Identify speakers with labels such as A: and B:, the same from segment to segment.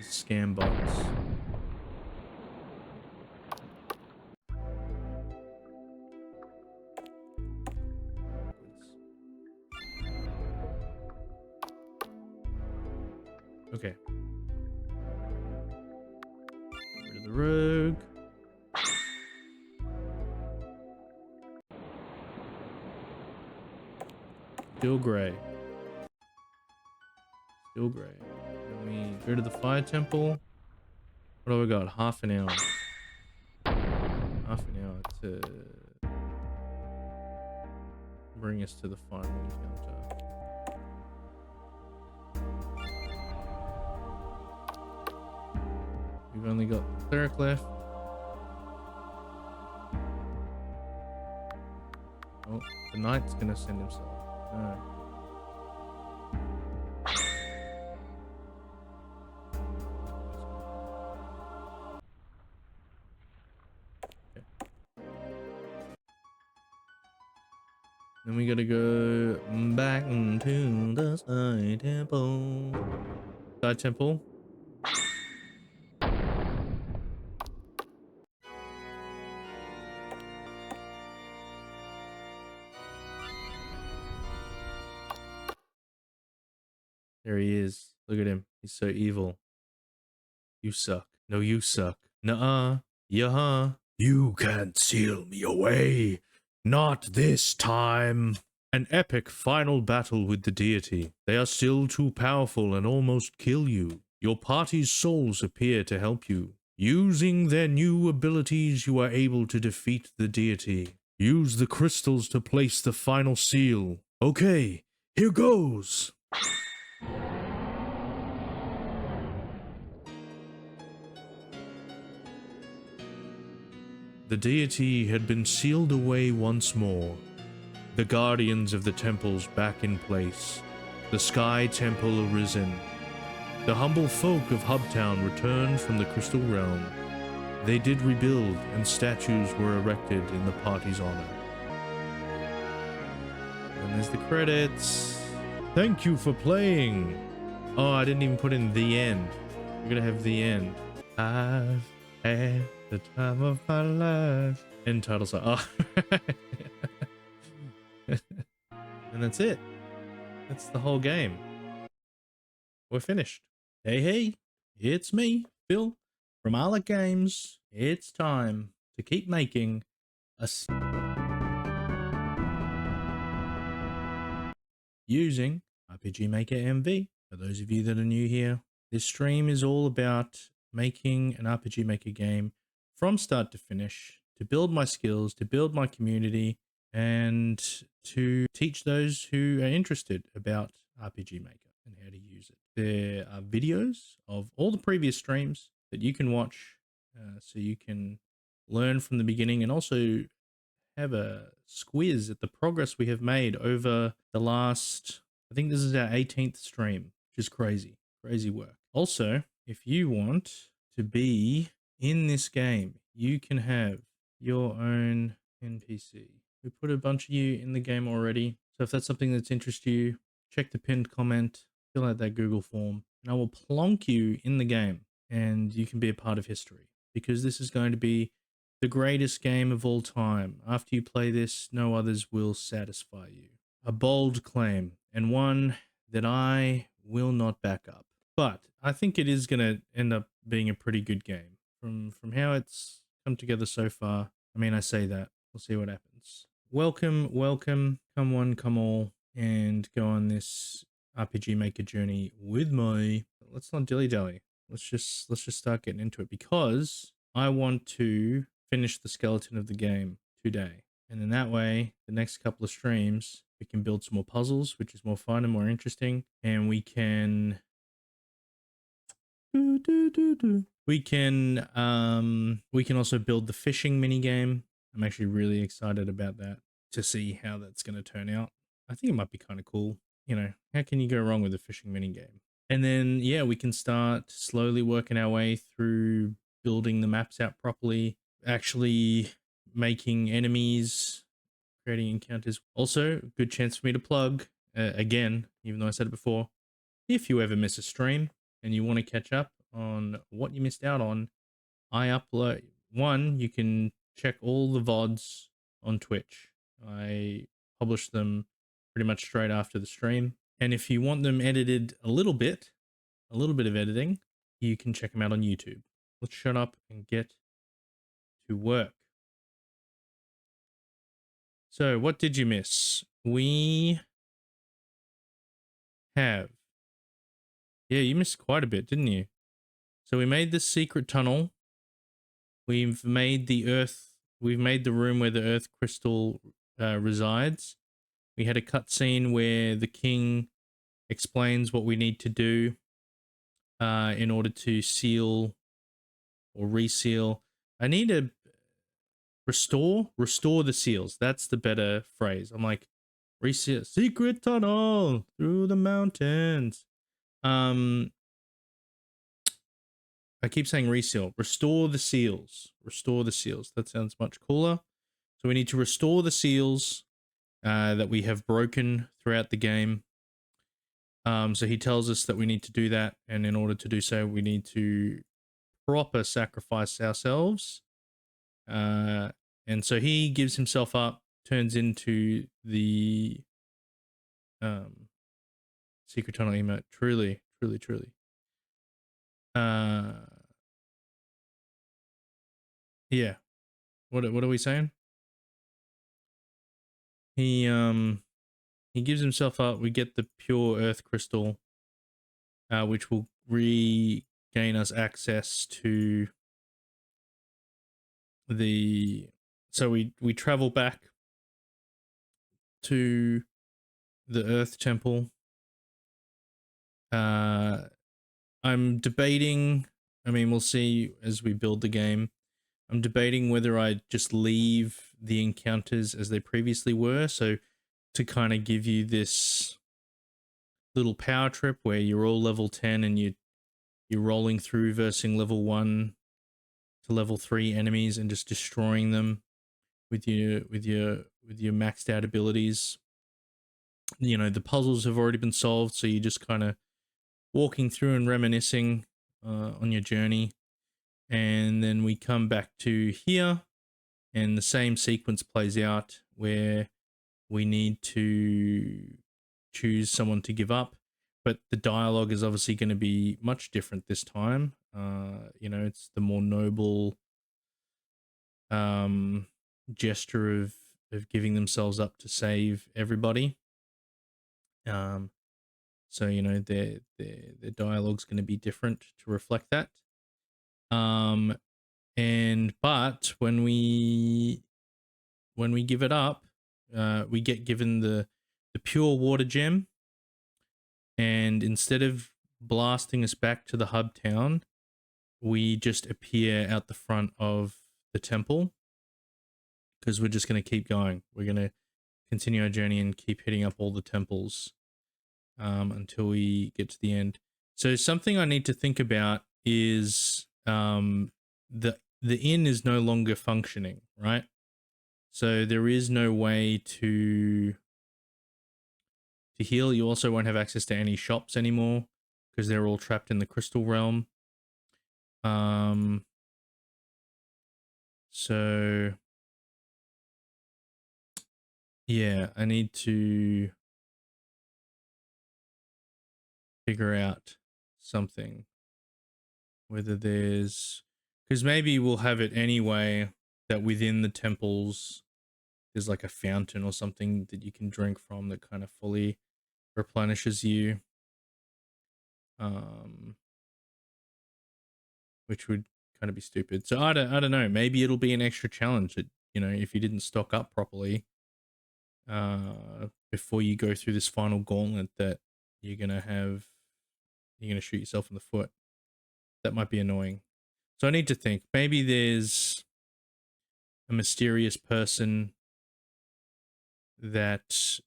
A: Scam box. Okay. Rid of the rogue. Still gray. Still gray. Then we go to the fire temple. What do we got? Half an hour. Half an hour to bring us to the final encounter. We've only got the cleric left. Oh, the knight's gonna send himself. No. Then we gotta go back to the side temple. Side temple. There he is. Look at him. He's so evil. You suck. No, you suck. Nuh-uh. Yeah. You can't seal me away. Not this time. An epic final battle with the deity. They are still too powerful and almost kill you. Your party's souls appear to help you. Using their new abilities, you are able to defeat the deity. Use the crystals to place the final seal. Okay, here goes. The deity had been sealed away once more. The guardians of the temples back in place. The sky temple arisen. The humble folk of Hubtown returned from the Crystal Realm. They did rebuild, and statues were erected in the party's honor. And there's the credits. Thank you for playing. Oh, I didn't even put in the end. We're gonna have the end. I've had the time of my life. End title song. Oh. And that's it. That's the whole game. We're finished. Hey, it's me, Phil, from Arlet Games. It's time to keep making a using RPGMaker MV. For those of you that are new here, this stream is all about making an RPG Maker game from start to finish, to build my skills, to build my community, and to teach those who are interested about RPG Maker and how to use it. There are videos of all the previous streams that you can watch, so you can learn from the beginning and also have a squiz at the progress we have made over the last, I think this is our 18th stream, which is crazy work. Also, if you want to be in this game, you can have your own NPC. We put a bunch of you in the game already. So if that's something that's interested you, check the pinned comment, fill out that Google form, and I will plonk you in the game and you can be a part of history, because this is going to be the greatest game of all time. After you play this, no others will satisfy you. A bold claim, and one that I will not back up. But I think it is going to end up being a pretty good game. From how it's come together so far, I mean, I say that. We'll see what happens. Welcome, come one, come all, and go on this RPG Maker journey with me. Let's not dilly-dally. Let's just start getting into it, because I want to finish the skeleton of the game today. And then that way, the next couple of streams, we can build some more puzzles, which is more fun and more interesting. And we can... We can also build the fishing mini game. I'm actually really excited about that, to see how that's going to turn out. I think it might be kind of cool. You know, how can you go wrong with a fishing mini game? And then, yeah, we can start slowly working our way through building the maps out properly, actually making enemies, creating encounters. Also, good chance for me to plug, again, even though I said it before, if you ever miss a stream and you want to catch up on what you missed out on, I upload one. You can check all the VODs on Twitch. I publish them pretty much straight after the stream. And if you want them edited a little bit of editing, you can check them out on YouTube. Let's shut up and get to work. So, what did you miss? We have. Yeah, you missed quite a bit, didn't you? So we made the secret tunnel. We've made the room where the earth crystal resides. We had a cutscene where the king explains what we need to do in order to seal or reseal. I need to restore the seals. That's the better phrase. I'm like, reseal, secret tunnel through the mountains. I keep saying reseal. Restore the seals. Restore the seals. That sounds much cooler. So we need to restore the seals that we have broken throughout the game. So he tells us that we need to do that, and in order to do so, we need to proper sacrifice ourselves. And so he gives himself up, turns into the secret tunnel emote. Truly, truly, truly. Yeah. What are we saying? He gives himself up. We get the pure earth crystal, which will regain us access to the. So we travel back to the Earth Temple. I'm debating. I mean, we'll see as we build the game. I'm debating whether I just leave the encounters as they previously were. So to kind of give you this little power trip where you're all level 10 and you're rolling through versing level 1 to level 3 enemies and just destroying them with your maxed out abilities. You know, the puzzles have already been solved, so you're just kind of walking through and reminiscing on your journey. And then we come back to here and the same sequence plays out where we need to choose someone to give up, but the dialogue is obviously going to be much different this time. You know, it's the more noble gesture of giving themselves up to save everybody. So you know their dialogue's going to be different to reflect that. And but when we give it up, we get given the pure water gem, and instead of blasting us back to the hub town, we just appear out the front of the temple because we're just going to keep going. We're going to continue our journey and keep hitting up all the temples until we get to the end. So something I need to think about is the inn is no longer functioning, right? So there is no way to heal. You also won't have access to any shops anymore because they're all trapped in the crystal realm. So yeah, I need to figure out something. Whether there's, because maybe we'll have it anyway that within the temples there's like a fountain or something that you can drink from that kind of fully replenishes you. Which would kind of be stupid. So I don't know. Maybe it'll be an extra challenge that, you know, if you didn't stock up properly before you go through this final gauntlet, that you're gonna shoot yourself in the foot. That might be annoying. So I need to think. Maybe there's a mysterious person that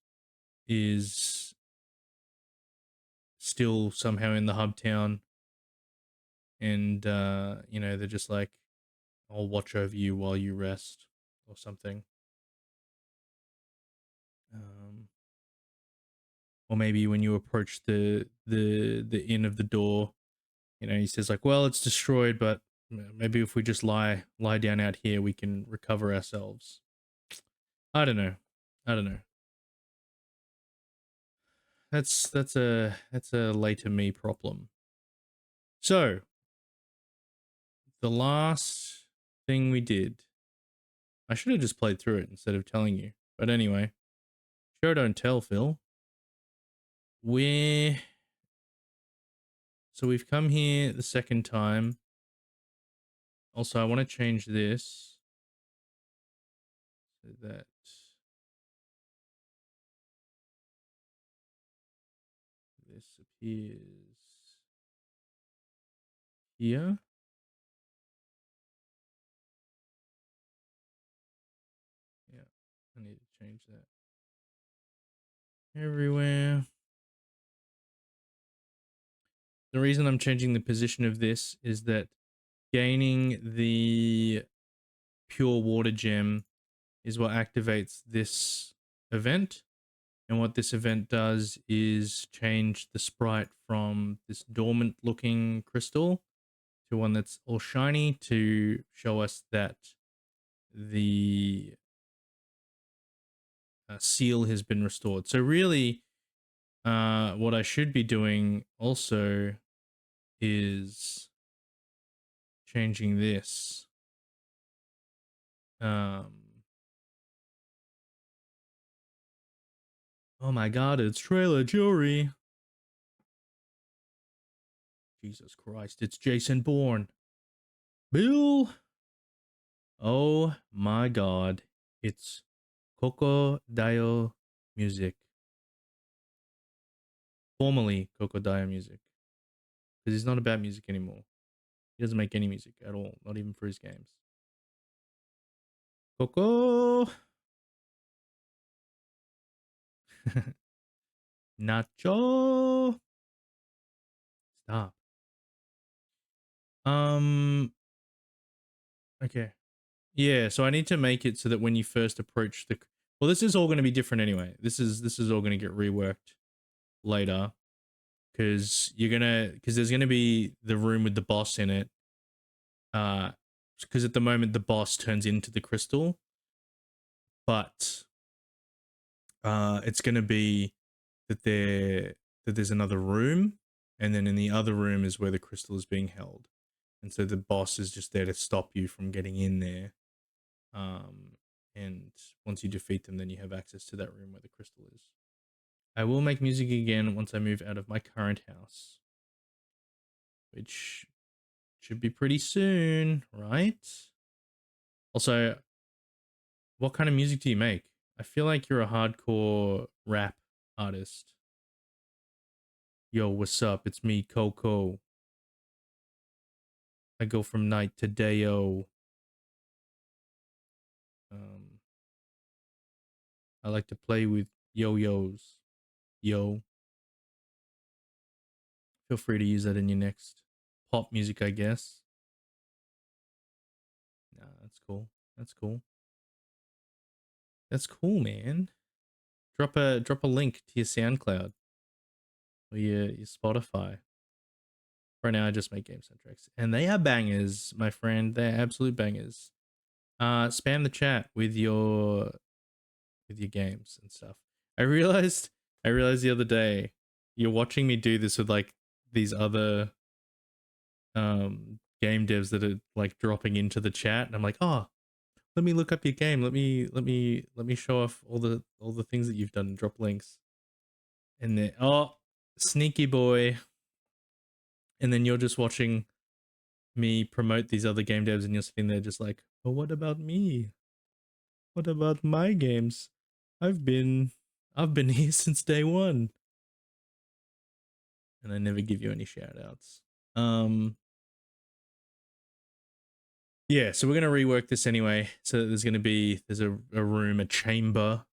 A: is still somehow in the hub town, and you know, they're just like, I'll watch over you while you rest or something. Or maybe when you approach the inn of the door, You know, he says like, well, it's destroyed, but maybe if we just lie down out here, we can recover ourselves. I don't know. I don't know. That's a later me problem. So the last thing we did, I should have just played through it instead of telling you. But anyway, show don't tell, Phil. We're so we've come here the second time. Also, I want to change this so that this appears here. Yeah, I need to change that everywhere. The reason I'm changing the position of this is that gaining the pure water gem is what activates this event. And what this event does is change the sprite from this dormant looking crystal to one that's all shiny to show us that the seal has been restored. So really, what I should be doing also is changing this. Oh my god, it's trailer jewelry. Jesus Christ, it's Jason Bourne. Bill. Oh my god, it's Coco Dio Music. Formerly Coco Dio Music. Because he's not about music anymore. He doesn't make any music at all, not even for his games. Coco. Nacho. Stop. Okay. Yeah, so I need to make it so that when you first approach the, well, this is all going to be different anyway. This is all going to get reworked later because there's going to be the room with the boss in it. Because at the moment the boss turns into the crystal, but it's going to be that there's another room, and then in the other room is where the crystal is being held, and so the boss is just there to stop you from getting in there. And once you defeat them, then you have access to that room where the crystal is. I will make music again once I move out of my current house, which should be pretty soon, right? Also, what kind of music do you make? I feel like you're a hardcore rap artist. Yo, what's up? It's me, Coco. I go from night to day-o. I like to play with yo-yos. Yo. Feel free to use that in your next pop music, I guess. Nah, that's cool. That's cool. That's cool, man. Drop a link to your SoundCloud or your Spotify. Right now, I just make game soundtracks, and they are bangers, my friend. They're absolute bangers. Spam the chat with your games and stuff. I realized the other day you're watching me do this with like these other game devs that are like dropping into the chat, and I'm like, oh, let me look up your game. Let me show off all the things that you've done and drop links. And then oh, sneaky boy. And then you're just watching me promote these other game devs, and you're sitting there just like, oh, what about me? What about my games? I've been here since day one. And I never give you any shout outs. Yeah, so we're gonna rework this anyway. So there's a room, a chamber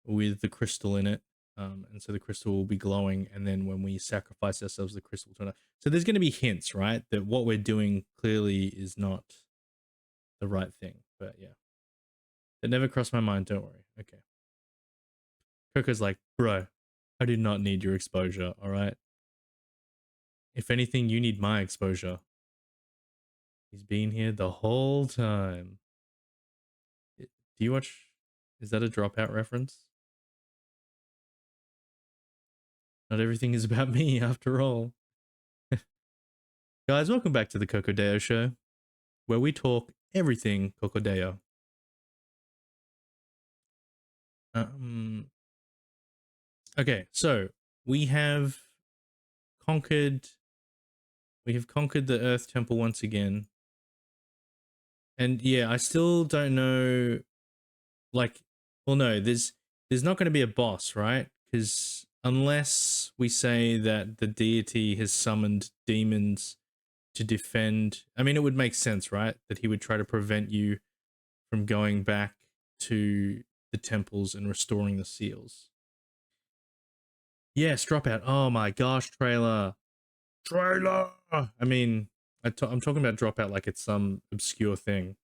A: with the crystal in it. And so the crystal will be glowing, and then when we sacrifice ourselves, the crystal will turn up. So there's gonna be hints, right? That what we're doing clearly is not the right thing. But yeah. It never crossed my mind, don't worry. Okay. Coco's like, bro, I do not need your exposure, alright? If anything, you need my exposure. He's been here the whole time. Do you watch? Is that a Dropout reference? Not everything is about me, after all. Guys, welcome back to the Cocodeo Show, where we talk everything Cocodeo. Okay, so we have conquered the Earth Temple once again. And yeah, I still don't know, like, well, no, there's not going to be a boss, right? Because unless we say that the deity has summoned demons to defend, I mean, it would make sense, right? That he would try to prevent you from going back to the temples and restoring the seals. Yes, Dropout. Oh my gosh, trailer. I mean, I'm talking about Dropout like it's some obscure thing.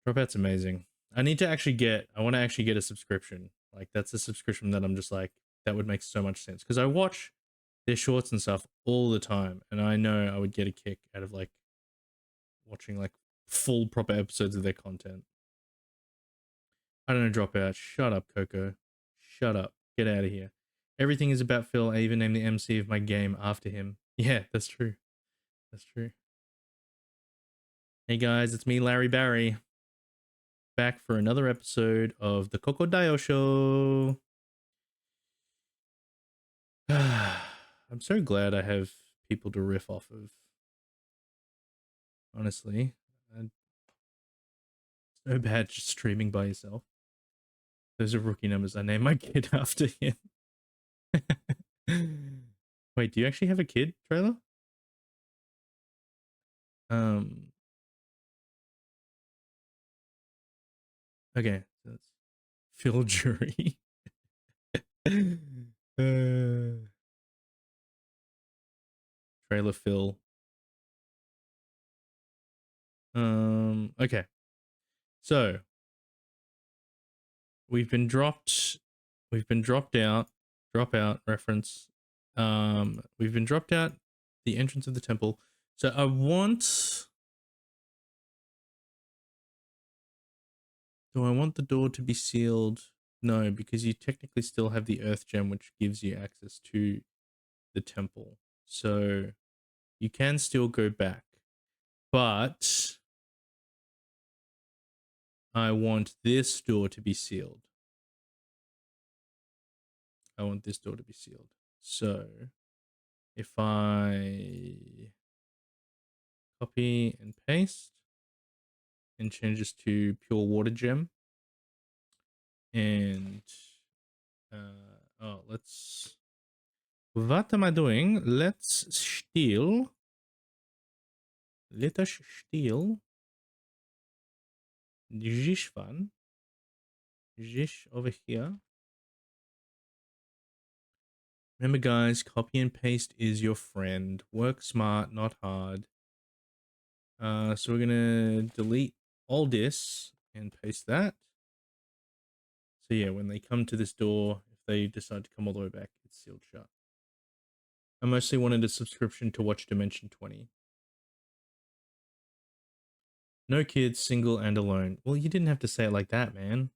A: Dropout's amazing. I want to actually get a subscription. Like, that's a subscription that I'm just like, that would make so much sense. Because I watch their shorts and stuff all the time, and I know I would get a kick out of like watching like full proper episodes of their content. I don't know, Dropout. Shut up, Coco. Shut up. Get out of here. Everything is about Phil. I even named the MC of my game after him. Yeah, that's true. That's true. Hey guys, it's me, Larry Barry, back for another episode of the Cocodeo Show. I'm so glad I have people to riff off of. Honestly, it's so bad just streaming by yourself. Those are rookie numbers. I named my kid after him. Wait, do you actually have a kid, Trailer? Okay, so that's Phil Jury. Trailer Phil. Okay. So we've been dropped out, dropout reference. We've been dropped out the entrance of the temple. So do I want the door to be sealed? No, because you technically still have the earth gem, which gives you access to the temple. So you can still go back, but I want this door to be sealed. So if I copy and paste and change this to pure water gem, and what am I doing? Let us steal this one. This over here. Remember, guys, copy and paste is your friend. Work smart, not hard. So we're gonna delete all this and paste that. So yeah, when they come to this door, if they decide to come all the way back, it's sealed shut. I mostly wanted a subscription to watch Dimension 20. No kids, single and alone. Well, you didn't have to say it like that, man.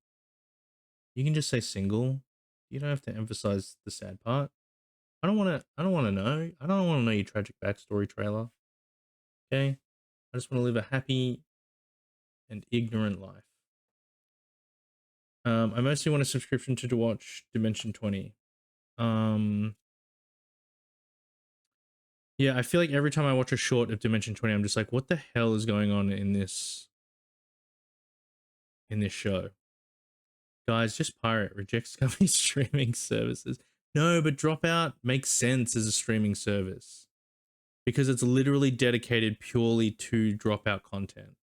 A: You can just say single. You don't have to emphasize the sad part. I don't want to know. I don't want to know your tragic backstory, Trailer. Okay? I just want to live a happy and ignorant life. I mostly want a subscription to watch Dimension 20. Yeah, I feel like every time I watch a short of Dimension 20, I'm just like, what the hell is going on in this show? Guys, just pirate. Rejects company streaming services. No, but Dropout makes sense as a streaming service because it's literally dedicated purely to Dropout content.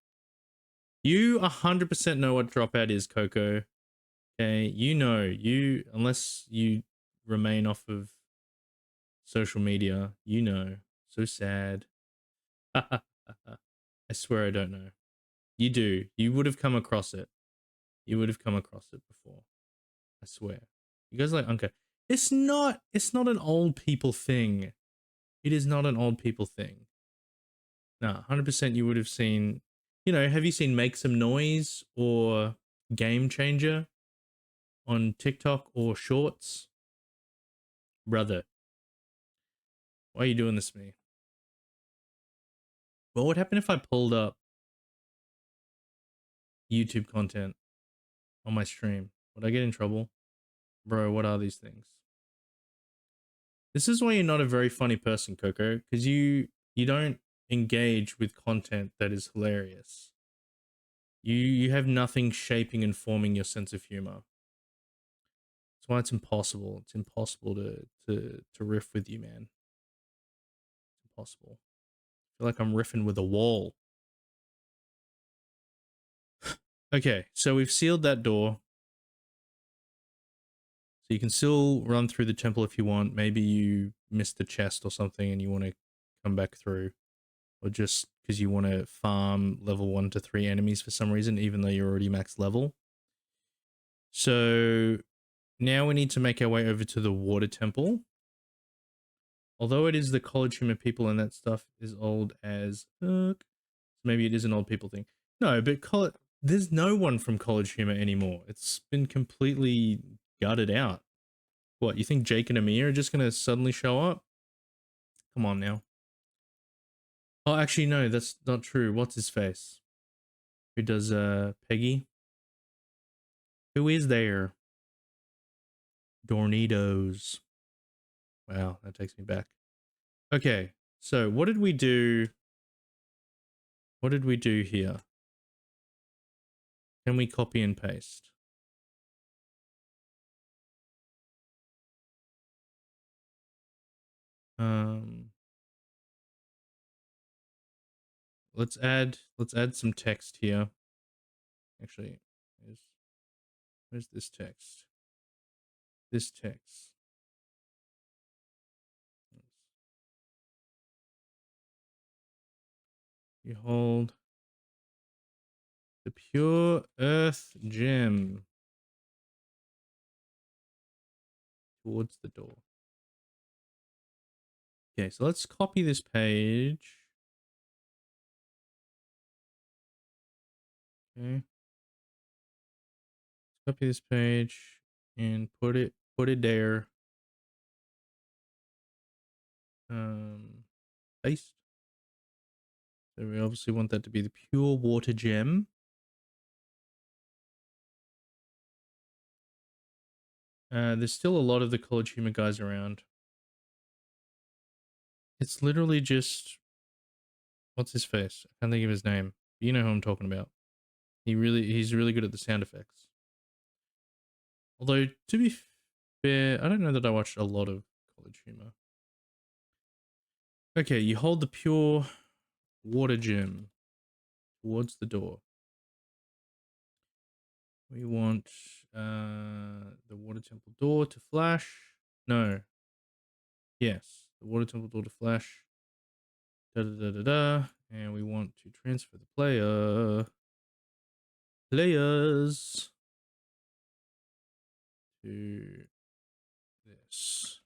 A: You 100% know what Dropout is, Coco. Okay, you know, unless you remain off of social media, you know. So sad. I swear I don't know. You do. You would have come across it. You would have come across it before. I swear. You guys are like, okay. It's not an old people thing. It is not an old people thing. No, 100% you would have seen, have you seen Make Some Noise or Game Changer on TikTok or Shorts? Brother, why are you doing this to me? What would happen if I pulled up YouTube content on my stream? Would I get in trouble? Bro, what are these things? This is why you're not a very funny person, Coco, because you don't engage with content that is hilarious. You have nothing shaping and forming your sense of humor. That's why it's impossible. It's impossible to riff with you, man. It's impossible. I feel like I'm riffing with a wall. Okay, so we've sealed that door. So you can still run through the temple if you want. Maybe you missed the chest or something and you want to come back through. Or just because you want to farm level 1 to 3 enemies for some reason, even though you're already max level. So now we need to make our way over to the water temple. Although it is the college humor people and that stuff is old as fuck. Maybe it is an old people thing. No, but there's no one from College Humor anymore. It's been completely gutted out. What, you think Jake and Amir are just going to suddenly show up? Come on now. Oh, actually, no, that's not true. What's his face? Who does Peggy? Who is there? Dornitos. Wow, that takes me back. Okay, so what did we do? What did we do here? Can we copy and paste? Let's add some text here. Actually, where's this text? This text. You hold the pure earth gem towards the door. Okay, so let's copy this page. Okay. Let's copy this page and put it there. Paste. So we obviously want that to be the pure water gem. There's still a lot of the College Humor guys around. It's literally just, what's his face? I can't think of his name. You know who I'm talking about. He's really good at the sound effects. Although, to be fair, I don't know that I watched a lot of College Humor. Okay, you hold the pure water gem towards the door. We want the water temple door to flash. No. Yes, the water temple door to flash. Da da da da da. And we want to transfer the players to this.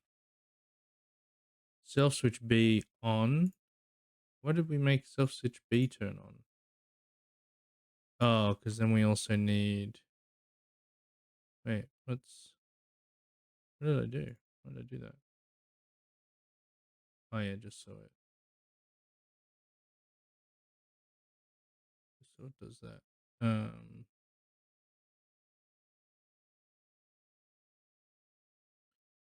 A: Self switch B on. Why did we make self switch B turn on? Oh, because then we also need. Wait, what did I do? Why did I do that? Oh yeah, just so it does that.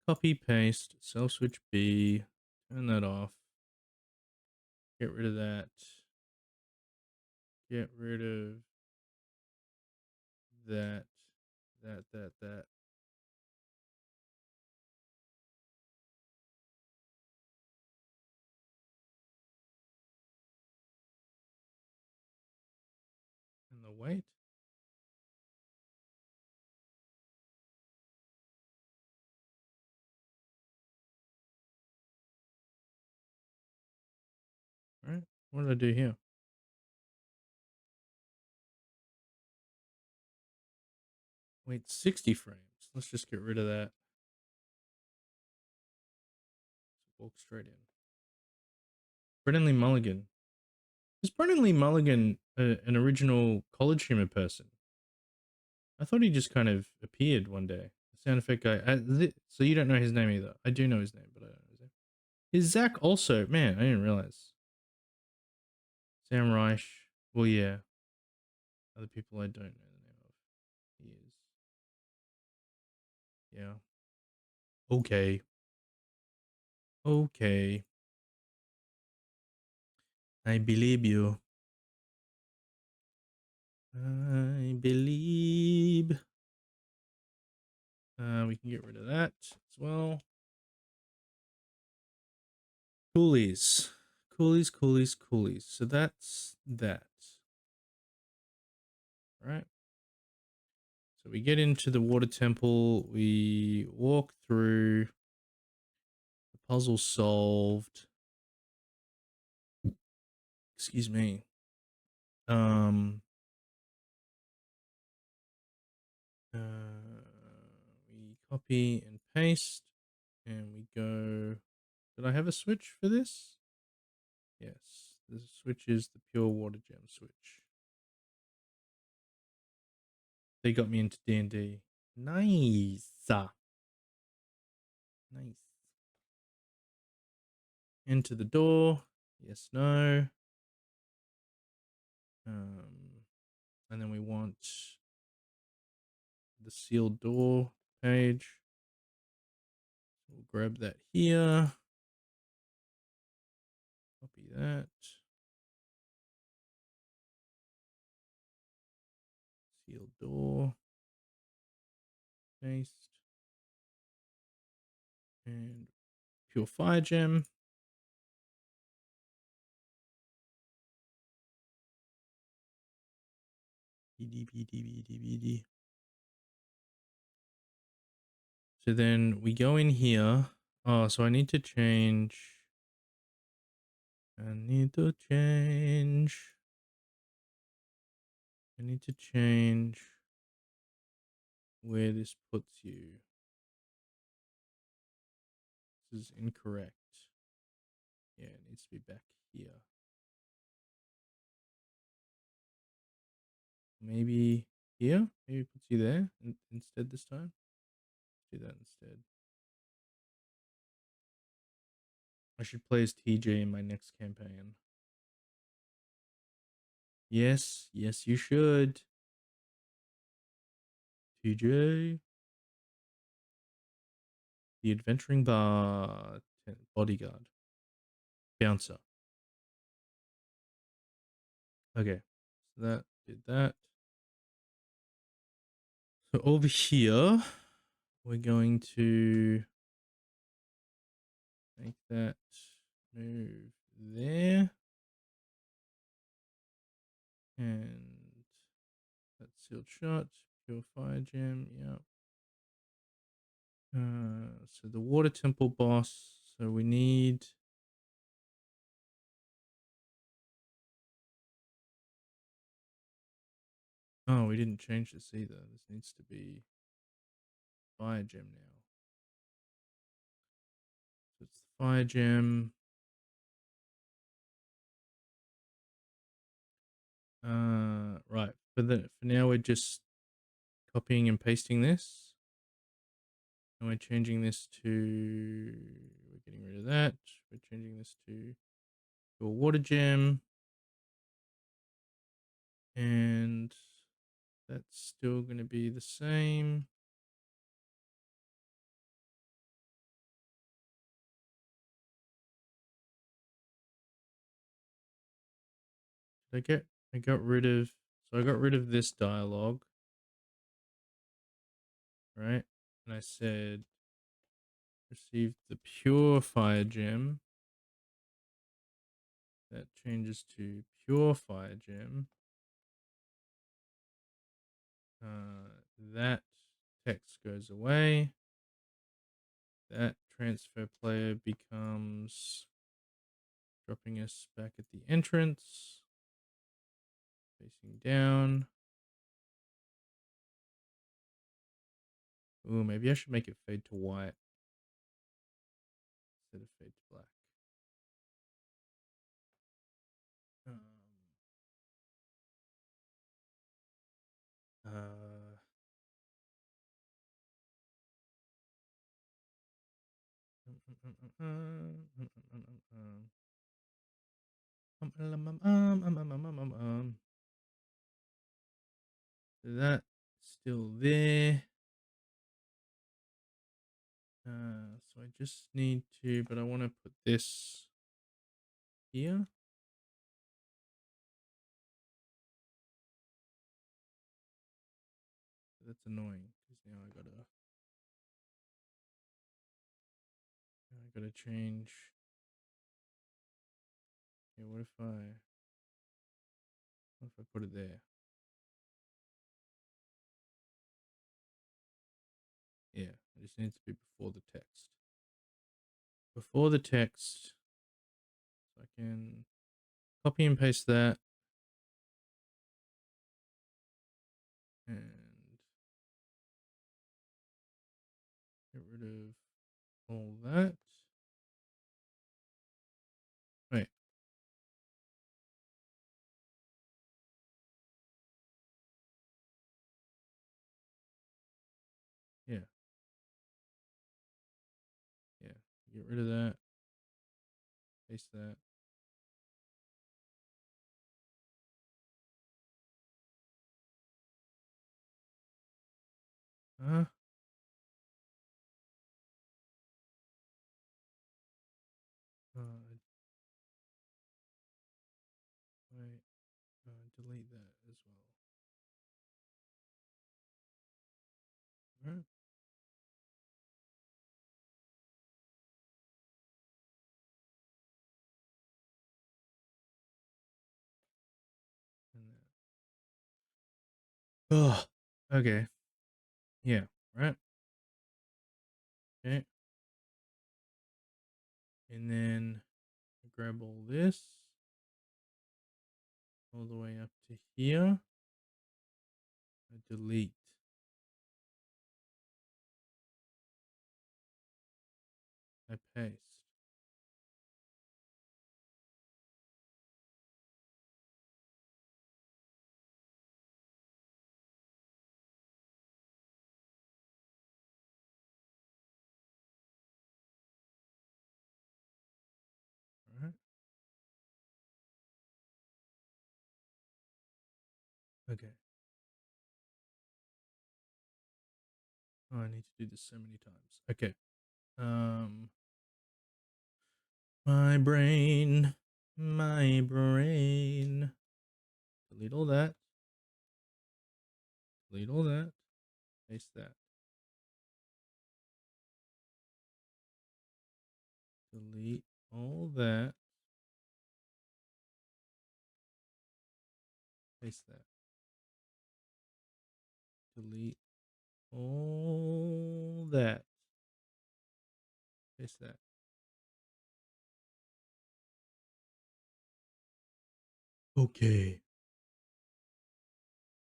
A: Copy paste self switch B. Turn that off. Get rid of that. Get rid of that. That. And the weight. All right. What did I do here? Wait, 60 frames. Let's just get rid of that. Walk straight in. Brennan Lee Mulligan. Is Brennan Lee Mulligan an original college humor person? I thought he just kind of appeared one day. The sound effect guy. So you don't know his name either. I do know his name, but I don't know his name. Is Zach also? Man, I didn't realize. Sam Reich. Well, yeah. Other people I don't know the name of. He is. Yeah. Okay. Okay. I believe you. I believe. We can get rid of that as well. Coolies. Coolies, coolies, coolies. So that's that. Right. So we get into the water temple. We walk through. The puzzle solved. Excuse me. Um. We copy and paste, and we go. Did I have a switch for this? Yes. The switch is the pure water gem switch. They got me into D&D. Nice. Nice. Into the door. Yes, no. And then we want the sealed door page. We'll grab that here. Copy that. Sealed door. Paste. And pure fire gem. BD. So then we go in here. Oh, so I need to change. I need to change where this puts you. This is incorrect. Yeah, it needs to be back here. Maybe here? Maybe it puts you there instead this time. Do that instead. I should play as TJ in my next campaign. Yes, yes, you should. TJ. The adventuring bodyguard. Bouncer. Okay. So that did that. So over here, we're going to make that move there. And that's sealed shut. Pure fire gem. Yep. So the water temple boss. So we need. Oh, we didn't change this either. This needs to be fire gem now. So it's the fire gem. Right. For now, we're just copying and pasting this, and we're changing this to. We're getting rid of that. We're changing this to a water gem, and that's still going to be the same. I got rid of. So I got rid of this dialogue, right? And I said received the pure fire gem. That changes to pure fire gem. That text goes away. That transfer player becomes dropping us back at the entrance. Facing down. Ooh, maybe I should make it fade to white instead of fade to black. That's still there. So I just need to, but I want to put this here. That's annoying because now I gotta change. Yeah, what if I put it there? Yeah, it just needs to be before the text. Before the text, so I can copy and paste that. And get rid of all that. Wait. Yeah. Yeah. Get rid of that. Paste that. Uh, uh wait. Delete that as well. Right. And that. Oh. Okay. Yeah. Right. Okay. And then grab all this all the way up to here. I delete. I paste. All right. Okay. Oh, I need to do this so many times. Okay. Um, my brain, my brain. Delete all that. Delete all that. Paste that. Delete all that. Paste that. Delete all that. Paste that. Okay.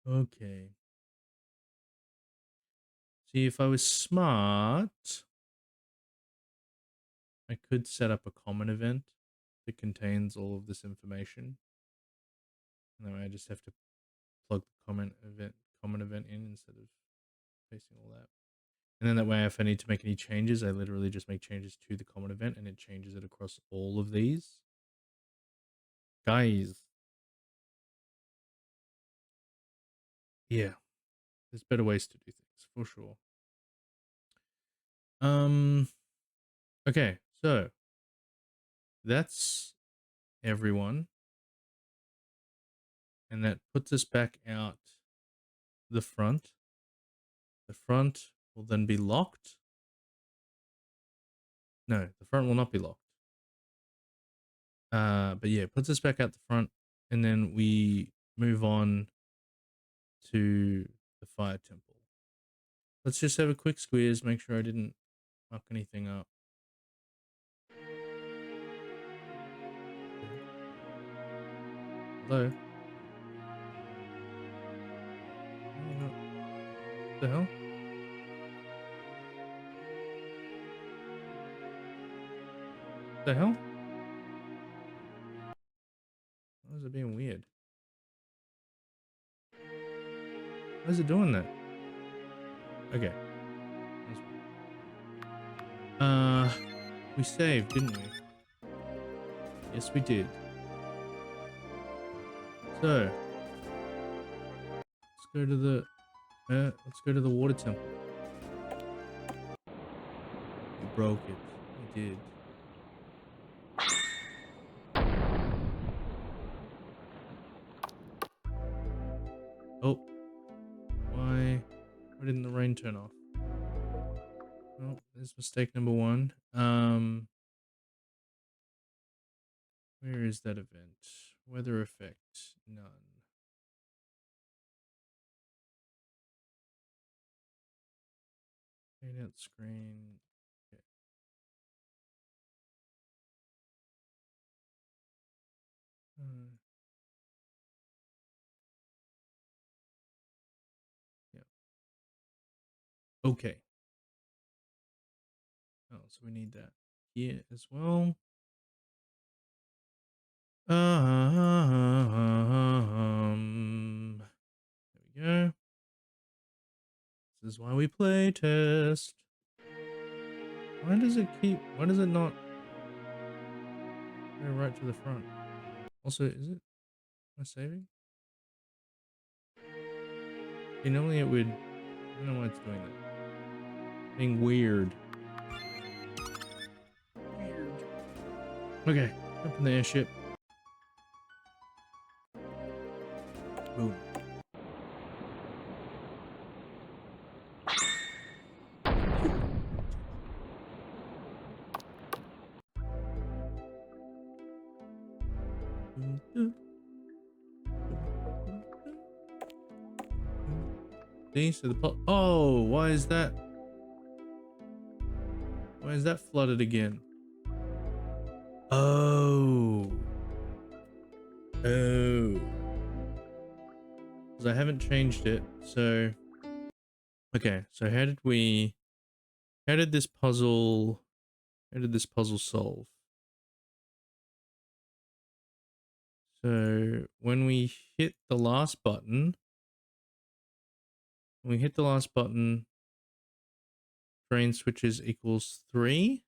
A: Okay. See, if I was smart, I could set up a common event that contains all of this information. And then I just have to plug the common event in instead of pasting all that. And then that way, if I need to make any changes, I literally just make changes to the common event and it changes it across all of these. Guys. Yeah. There's better ways to do things, for sure. Okay, so that's everyone. And that puts us back out the front. The front will then be locked. No, the front will not be locked. But yeah, it puts us back out the front, and then we move on to the fire temple. Let's just have a quick squeeze, make sure I didn't muck anything up. Hello? What the hell? What the hell? Why is it being weird? Why is it doing that? Okay. We saved, didn't we? Yes, we did. So let's go to the water temple. We broke it. We did. Oh, why didn't the rain turn off? Oh, there's mistake number one. Where is that event? Weather effect, none. Fade out screen. Okay. Yeah. Okay. Oh, so we need that here as well. There we go. This is why we play test. Why does it not go right to the front? Also, am I saving? Okay, normally it would, I don't know why it's doing that. Being weird. Okay, up in the airship. Boom. See, so oh, why is that flooded again? Oh, because I haven't changed it. So okay, so how did this puzzle solve? So when we hit the last button, train switches equals 3.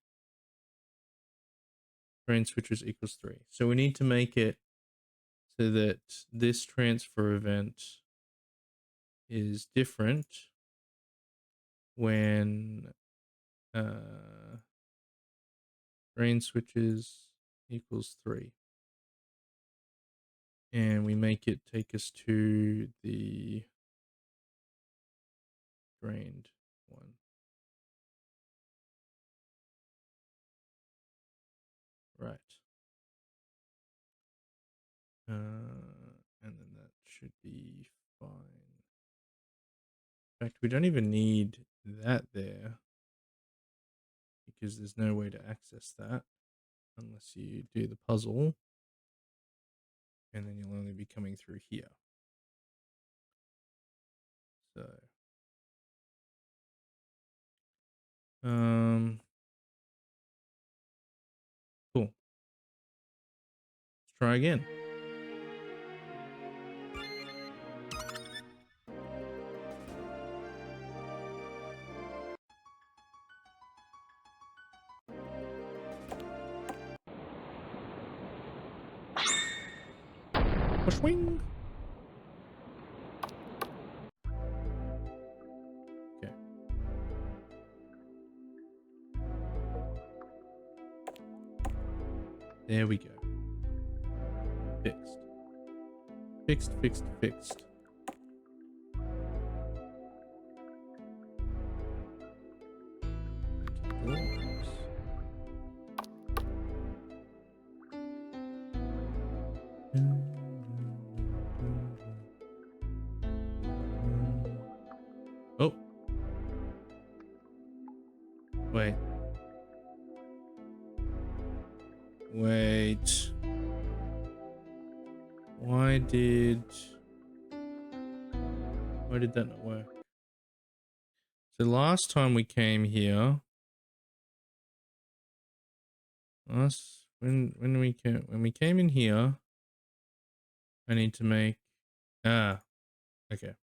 A: Train switches equals 3. So we need to make it so that this transfer event is different when train switches equals 3. And we make it take us to the drained one. Right. And then that should be fine. In fact, we don't even need that there because there's no way to access that unless you do the puzzle, and then you'll only be coming through here. So cool. Let's try again. Swing. Okay. There we go. Fixed. Fixed, fixed, fixed. Oh. Wait. Wait. Why did that not work? So last time we came here, when we came in here, I need to make okay.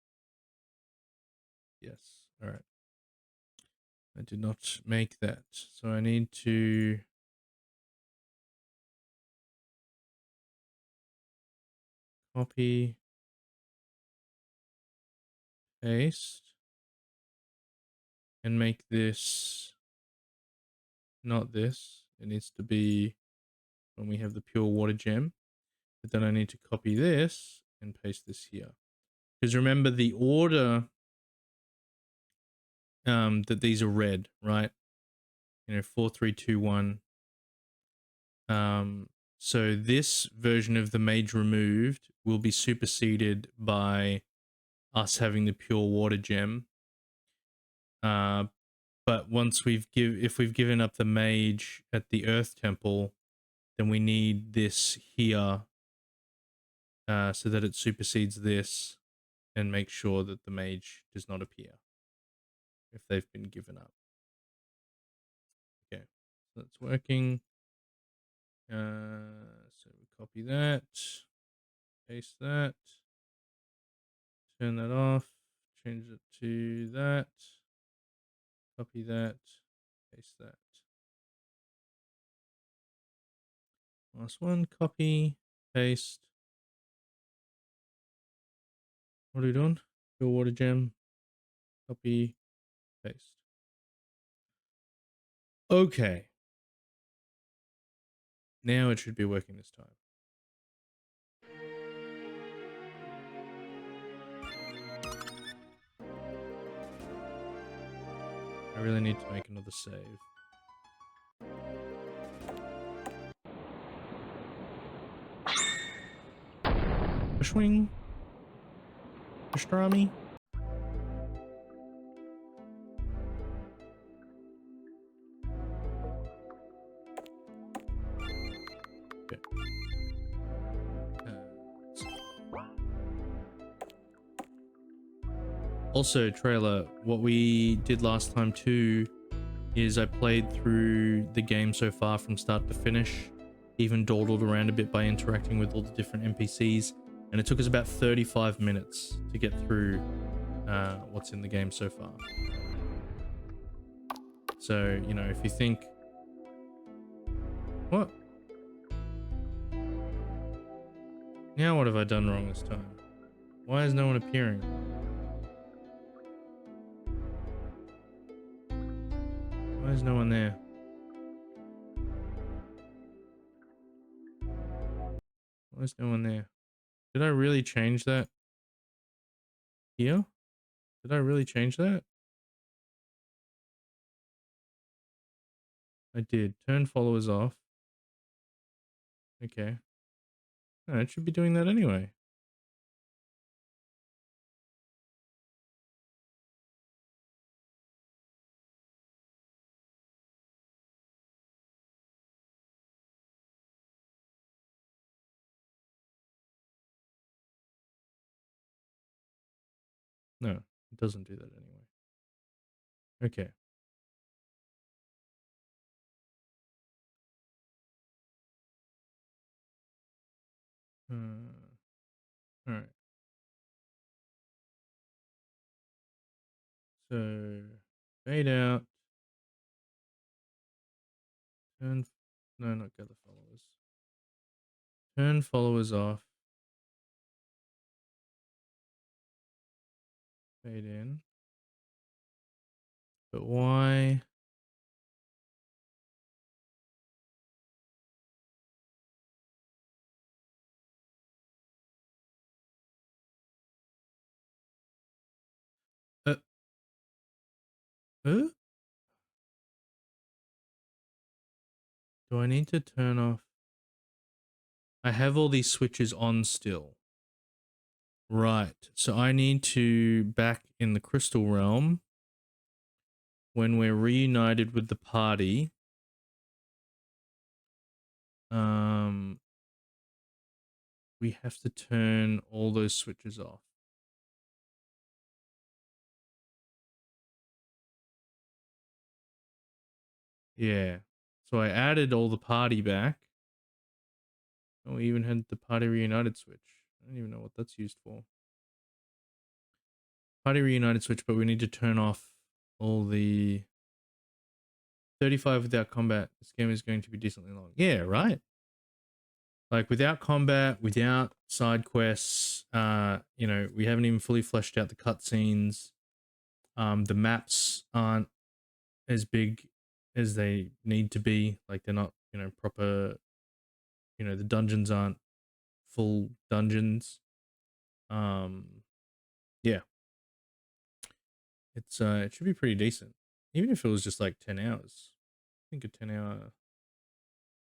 A: Yes. All right. I did not make that. So I need to Copy, paste, and make this not this. It needs to be when we have the pure water gem. But then I need to copy this and paste this here. Because remember the order that these are red, right? 4, 3, 2, 1. So this version of the mage removed will be superseded by us having the pure water gem. But once if we've given up the mage at the earth temple, then we need this here so that it supersedes this and make sure that the mage does not appear if they've been given up. Okay, so that's working. So we copy that, paste that, turn that off, change it to that, copy that, paste that. Last one, copy, paste. What are we doing? Pure water gem, copy, paste. Okay. Now it should be working this time. I really need to make another save. Swing. Pastrami. Okay. Also, trailer, what we did last time too is I played through the game so far from start to finish, even dawdled around a bit by interacting with all the different NPCs, and it took us about 35 minutes to get through what's in the game so far. So, you know, if you think... What? Now what have I done wrong this time? Why is no one appearing? Why is no one there? Why is no one there? Did I really change that? Here? Did I really change that? I did. Turn followers off. Okay. No, it should be doing that anyway. No, it doesn't do that anyway. Okay. All right. So fade out. Turn. No, not gather followers. Turn followers off. Fade in. But why? Uh. Do I need to turn off? I have all these switches on still. Right. So I need to, back in the crystal realm, when we're reunited with the party, we have to turn all those switches off. Yeah. So I added all the party back. Oh, we even had the party reunited switch. I don't even know what that's used for. Party reunited switch, but we need to turn off all the 35 without combat. This game is going to be decently long. Yeah, right? Like without combat, without side quests, you know, we haven't even fully fleshed out the cutscenes. The maps aren't as big as they need to be. Like they're not, you know, proper, you know, the dungeons aren't full dungeons. Yeah. It's it should be pretty decent. Even if it was just like 10 hours. I think a 10-hour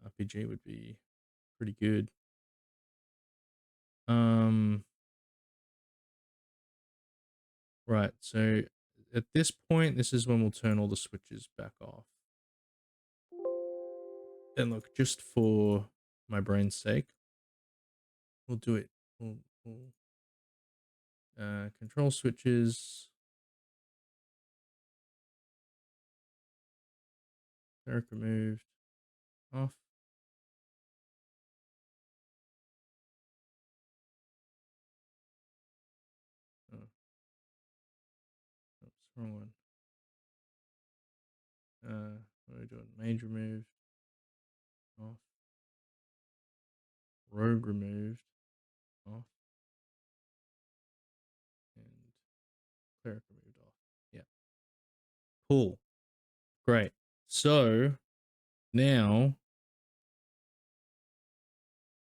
A: RPG would be pretty good. Right, so at this point, this is when we'll turn all the switches back off. And look, just for my brain's sake, we'll do it. We'll control switches. Cleric removed. Off. Oh. Oops, wrong one. What are we doing? Mage removed. Off. Rogue removed. Off. And cleric removed off. Yeah. Cool. Great. So now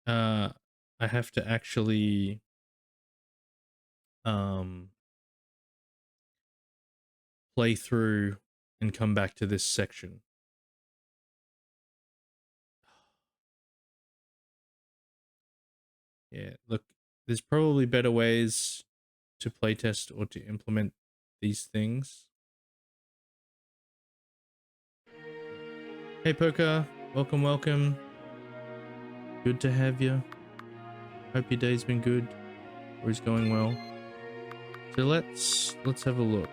A: I have to actually play through and come back to this section. Yeah, look, there's probably better ways to playtest or to implement these things. Hey Poker, welcome, welcome. Good to have you. Hope your day's been good or is going well. So let's have a look.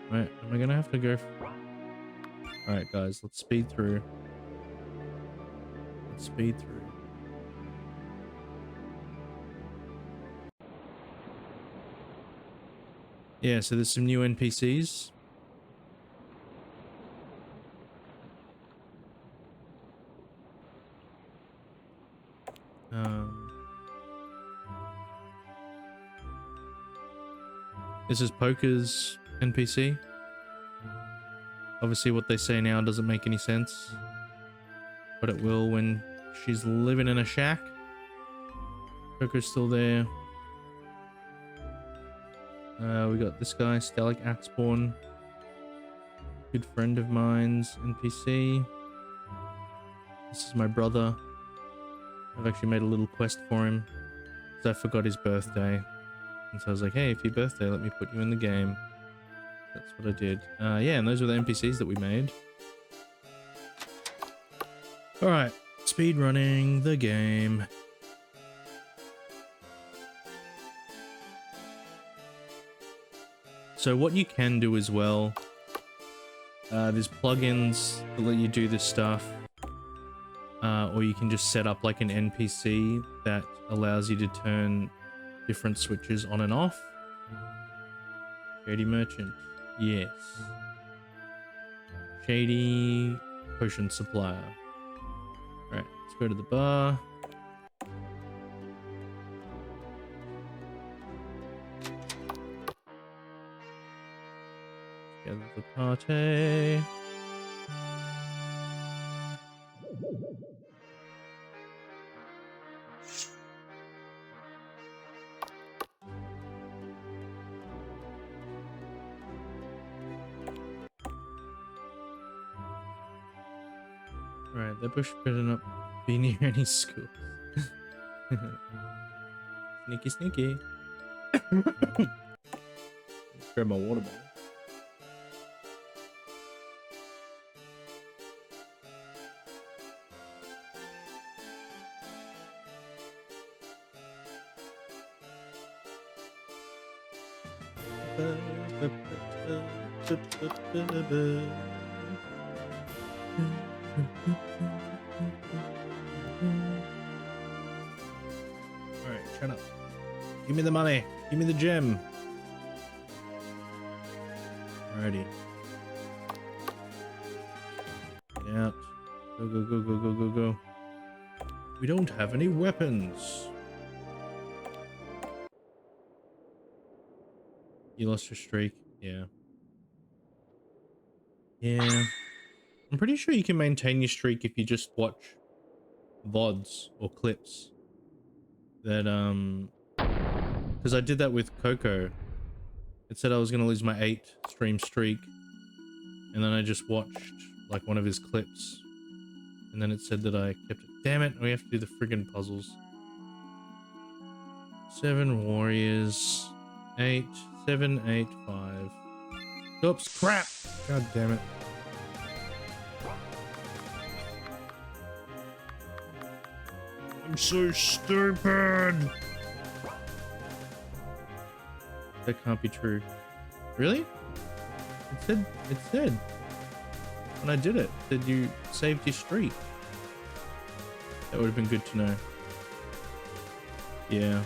A: Right, am I gonna have to go? All right, guys, let's speed through. Let's speed through. Yeah, so there's some new NPCs. This is Poker's NPC. Obviously what they say now doesn't make any sense, but it will when she's living in a shack. Poker's still there. We got this guy, Stalic Axeborn. Good friend of mine's NPC. This is my brother. I've actually made a little quest for him because I forgot his birthday. And so I was like, hey, for your birthday, let me put you in the game. That's what I did. Yeah, and those were the NPCs that we made. Alright, speed running the game. So what you can do as well, there's plugins that let you do this stuff. Or you can just set up like an NPC that allows you to turn different switches on and off. Shady Merchant. Yes. Shady Potion Supplier. Alright, let's go to the bar. Gather the party. Alright, that bush better not be near any schools. Sneaky, sneaky. Grab my water bottle. Alright, shut up. Give me the money. Give me the gem. Alrighty. Get out. Go, go, go, go, go, go, go. We don't have any weapons. You lost your streak. Yeah. Yeah. I'm pretty sure you can maintain your streak if you just watch VODs or clips. That, because I did that with Coco. It said I was going to lose my 8 stream streak. And then I just watched, like, one of his clips. And then it said that I kept it. Damn it, we have to do the friggin' puzzles. 7 warriors. 8. 7, 8, 5. Oops, crap! God damn it. I'm so stupid! That can't be true. Really? It said. When I did it, that you saved your streak. That would have been good to know. Yeah.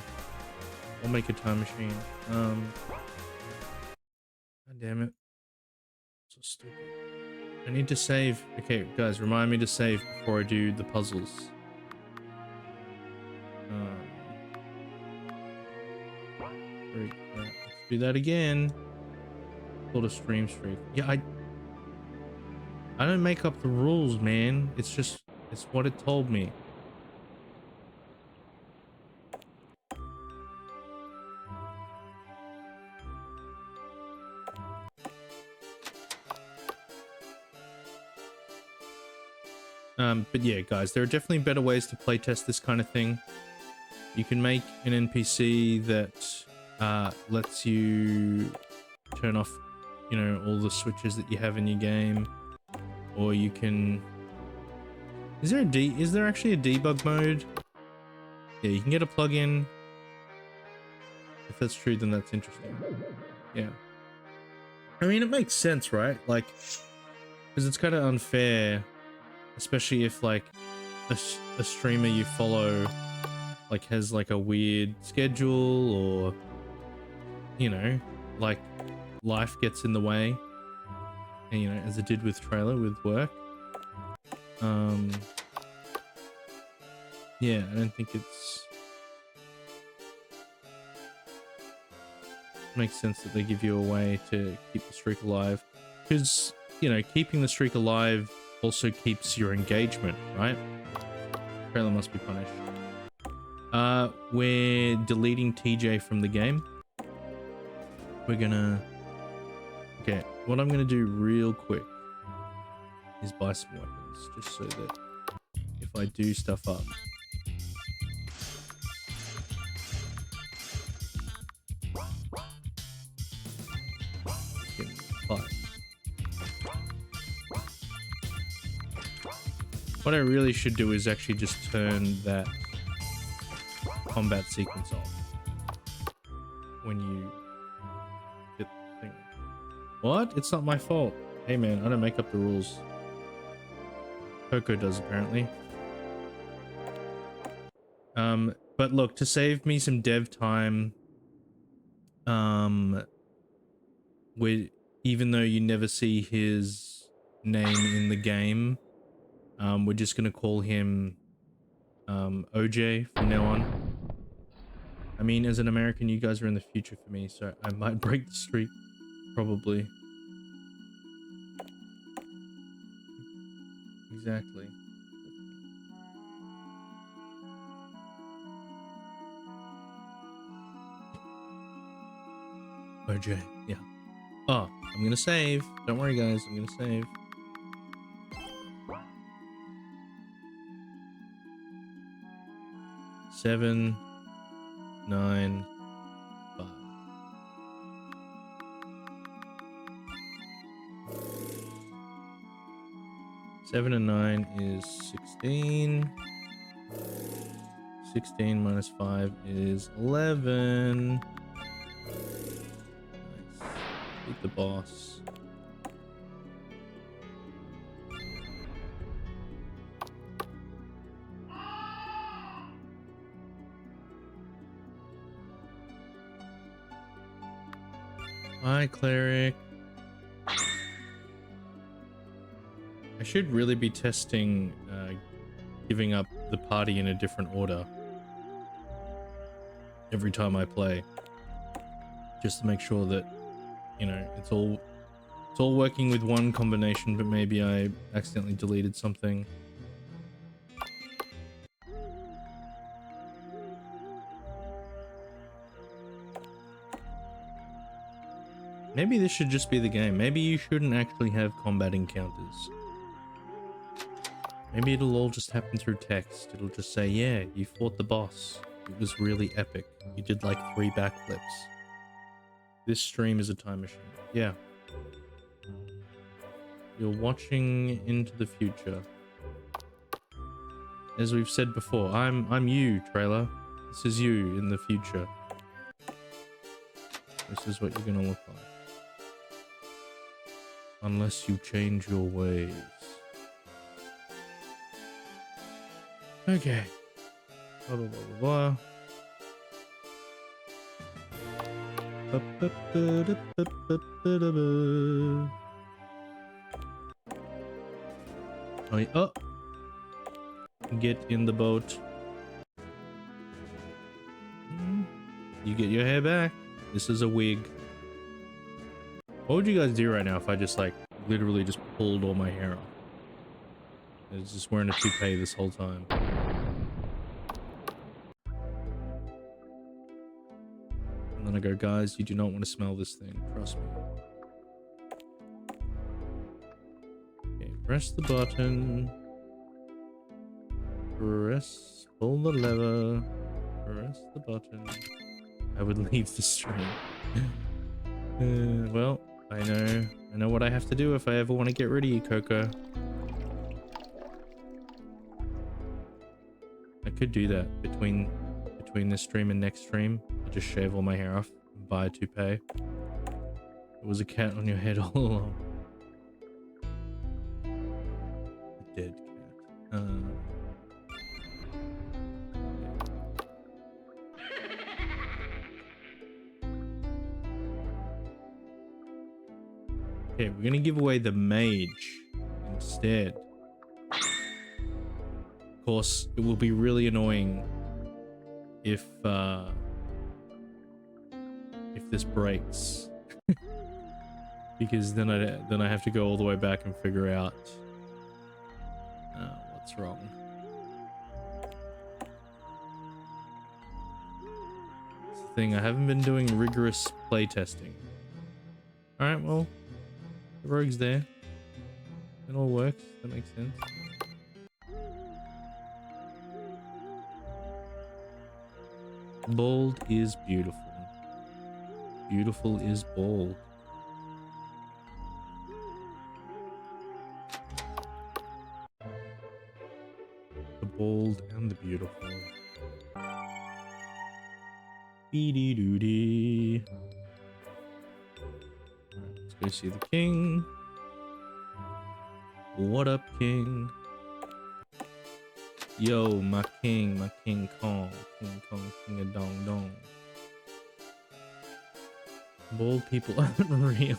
A: I'll make a time machine. God damn it. So stupid. I need to save. Okay, guys, remind me to save before I do the puzzles. Great. Let's do that again. Called a stream streak. Yeah, I don't make up the rules, man. It's what it told me. But yeah, guys, there are definitely better ways to playtest this kind of thing. You can make an NPC that lets you turn off, you know, all the switches that you have in your game, or you can. Is there actually a debug mode? Yeah, you can get a plugin. If that's true, then that's interesting. Yeah. I mean, it makes sense, right? Like, because it's kind of unfair, especially if like a streamer you follow like has like a weird schedule, or you know, like life gets in the way, and you know, as it did with Trailer with work. Yeah, I don't think makes sense that they give you a way to keep the streak alive, because you know, keeping the streak alive also keeps your engagement, right? Trailer must be punished. We're deleting TJ from the game. We're gonna... Okay, what I'm gonna do real quick is buy some weapons, just so that if I do stuff up... What I really should do is actually just turn that combat sequence off when you hit the thing. What? It's not my fault. Hey man, I don't make up the rules. Coco does apparently. But look, to save me some dev time, even though you never see his name in the game, we're just gonna call him OJ from now on. I mean, as an American, you guys are in the future for me, so I might break the streak, probably. Exactly. OJ, yeah. Oh, I'm gonna save. Don't worry, guys. I'm gonna save. Seven, 9, 5. Seven and 9 is 16. 16 minus 5 is 11. Nice. Beat the boss. Hi, cleric. I should really be testing giving up the party in a different order every time I play, just to make sure that, you know, it's all working with one combination, but maybe I accidentally deleted something. Maybe this should just be the game. Maybe you shouldn't actually have combat encounters. Maybe it'll all just happen through text. It'll just say, yeah, you fought the boss. It was really epic. You did like 3 backflips. This stream is a time machine. Yeah. You're watching into the future. As we've said before, I'm you, trailer. This is you in the future. This is what you're gonna look like. Unless you change your ways. Okay. Blah, blah, blah, blah, blah. Oh, get in the boat. You get your hair back. This is a wig. What would you guys do right now if I just like literally just pulled all my hair off? I was just wearing a toupee this whole time. And then I go, guys, you do not want to smell this thing. Trust me. Okay, press the button. Pull the lever. Press the button. I would leave the stream. Well, I know what I have to do if I ever want to get rid of you, Coco. I could do that between this stream and next stream. I just shave all my hair off and buy a toupee. There was a cat on your head all along. A dead cat. Okay, we're gonna give away the mage instead. Of course, it will be really annoying if this breaks, because then I have to go all the way back and figure out what's wrong. That's the thing. I haven't been doing rigorous playtesting. All right, well. The rogue's there. It all works. That makes sense. Bold is beautiful. Beautiful is bold. The bold and the beautiful. Dee-dee-doo-dee. Go see the king. What up, king? Yo, my king Kong. King Kong, king of dong dong. Bold people aren't real.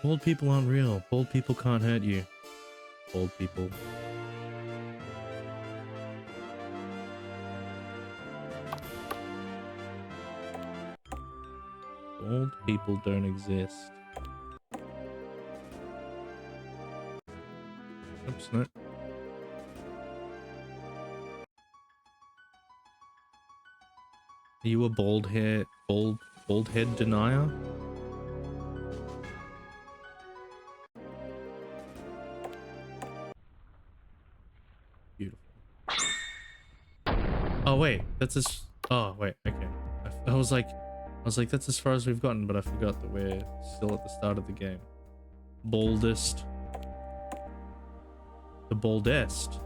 A: Bold people aren't real. Bold people can't hurt you. Bold people. Old people don't exist. Oops, no. Are you a bald head denier? Beautiful. Oh wait, that's as. Oh wait, okay. I was like, that's as far as we've gotten, but I forgot that we're still at the start of the game. Boldest. The boldest.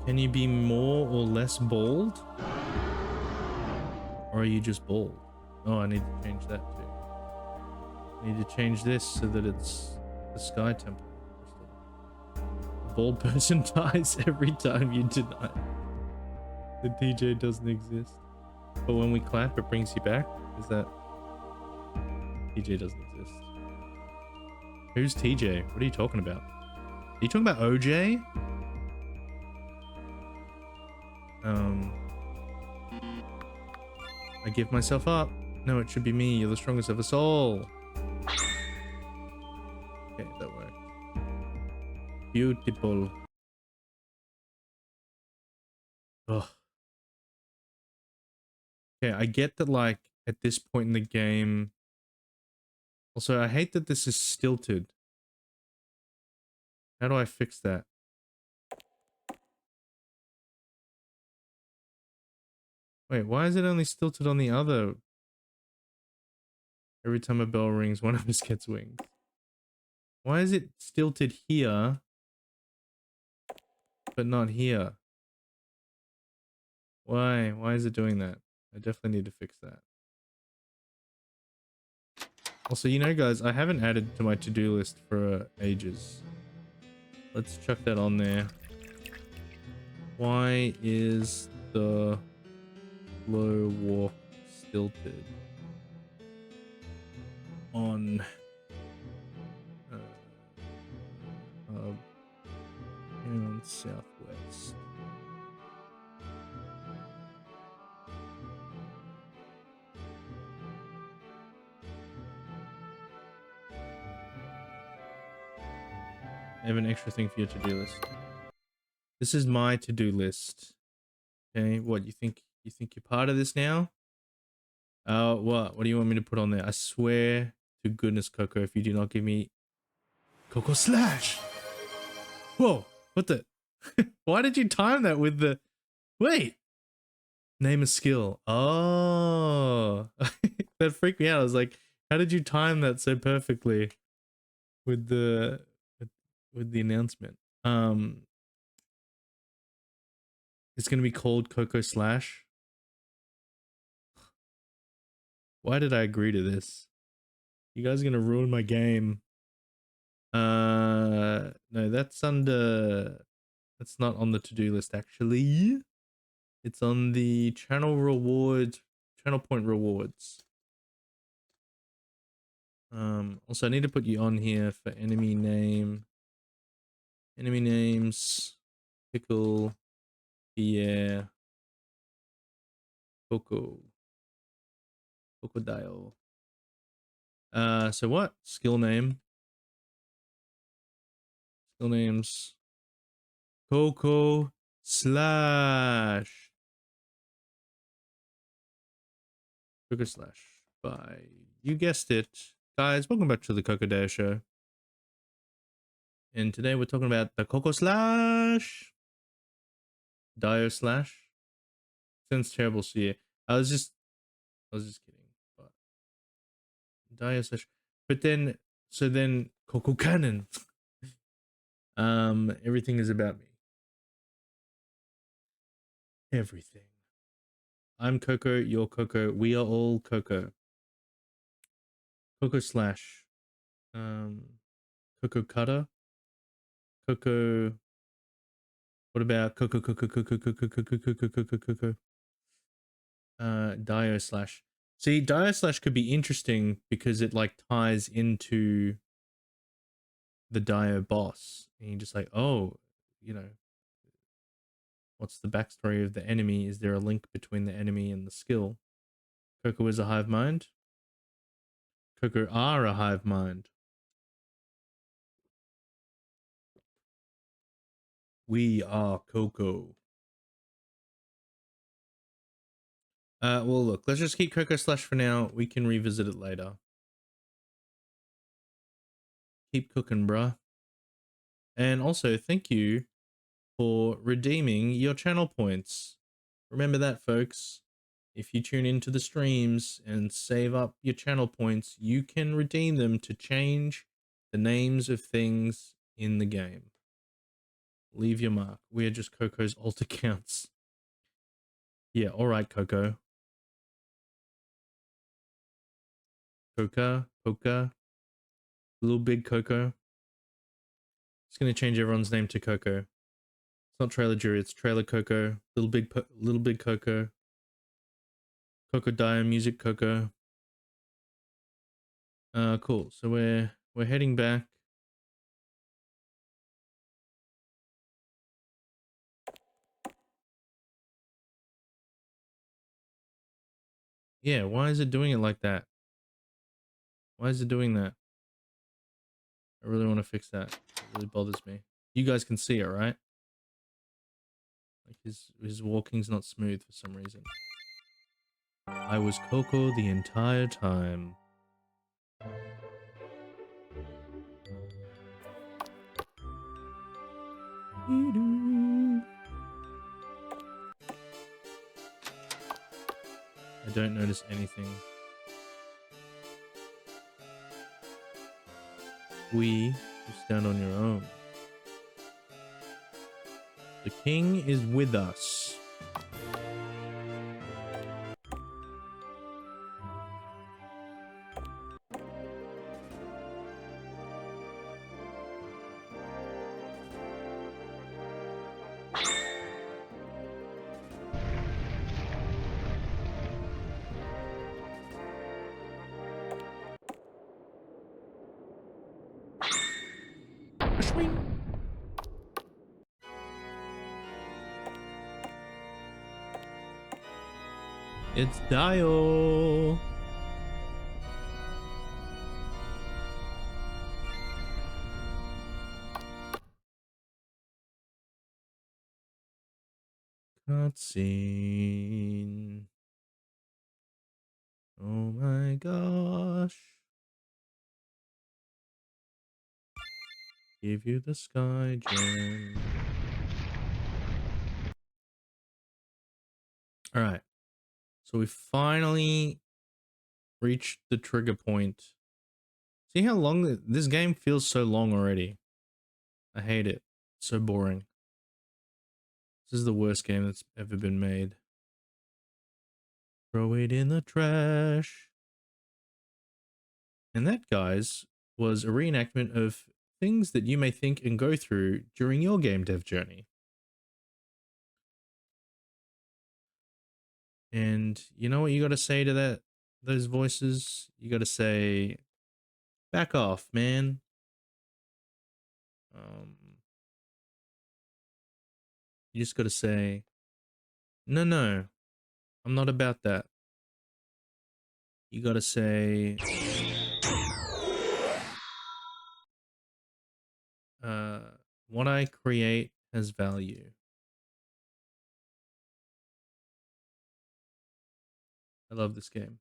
A: Can you be more or less bold? Or are you just bold? Oh, I need to change that too. I need to change this so that it's the Sky Temple. A bold person dies every time you deny. The DJ doesn't exist. But when we clap, it brings you back? Is that... TJ doesn't exist. Who's TJ? What are you talking about? Are you talking about OJ? I give myself up. No, it should be me. You're the strongest of us all. Okay, that worked. Beautiful. Ugh. Okay, I get that, like, at this point in the game... Also, I hate that this is stilted. How do I fix that? Wait, why is it only stilted on the other? Every time a bell rings, one of us gets wings. Why is it stilted here, but not here? Why? Why is it doing that? I definitely need to fix that. Also, you know, guys, I haven't added to my to-do list for ages. Let's chuck that on there. Why is the slow walk stilted on town southwest? I have an extra thing for your to-do list. This is my to-do list. Okay, what you think you're part of this now? What do you want me to put on there? I swear to goodness, Coco, if you do not give me Coco Slash. Whoa, what the? Why did you time that with the... Wait. Name a skill. Oh. That freaked me out. I was like, how did you time that so perfectly with the announcement? It's gonna be called Coco Slash. Why did I agree to this? You guys are gonna ruin my game. No, that's under... That's not on the to-do list, actually. It's on the channel point rewards. Also I need to put you on here for enemy name. Enemy names. Pickle. Pierre. Coco. Crocodile. So what? Skill name. Skill names. Coco Slash. Coco Slash. By, you guessed it. Guys, welcome back to the Coco Deo Show. And today we're talking about the Coco Slash. Dio Slash. Sounds terrible, so yeah. I was just kidding. But Dio Slash. But then, so then Coco Cannon. Everything is about me. Everything. I'm Coco, you're Coco, we are all Coco. Coco Slash. Coco Cutter. Coco. What about Coco Dio Slash. See, Dio Slash could be interesting because it like ties into the Dio boss. And you're just like, oh, you know, what's the backstory of the enemy? Is there a link between the enemy and the skill? Coco is a hive mind. Coco are a hive mind. We are Coco. Well, look, let's just keep Coco Slash for now. We can revisit it later. Keep cooking, bruh. And also, thank you for redeeming your channel points. Remember that, folks. If you tune into the streams and save up your channel points, you can redeem them to change the names of things in the game. Leave your mark. We are just Coco's alt accounts. Yeah, alright, Coco. Coca. Little big Coco. Just gonna change everyone's name to Coco. It's not Trailer Jury, it's Trailer Coco. Little big Coco. Crocodile Music Coco. Cool. So we're heading back. Yeah, why is it doing it like that? Why is it doing that? I really want to fix that. It really bothers me. You guys can see it, right? Like his walking's not smooth for some reason. I was Coco the entire time. I don't notice anything. You stand on your own. The king is with us. Swing. It's Dio. Cutscene. Oh my gosh. Give you the sky gem. Alright. So we finally reached the trigger point. See how long this game feels so long already. I hate it. It's so boring. This is the worst game that's ever been made. Throw it in the trash. And that, guys, was a reenactment of things that you may think and go through during your game dev journey. And you know what you got to say to those voices? You got to say, back off, man. You just got to say, no, I'm not about that. You got to say, what I create has value. I love this game.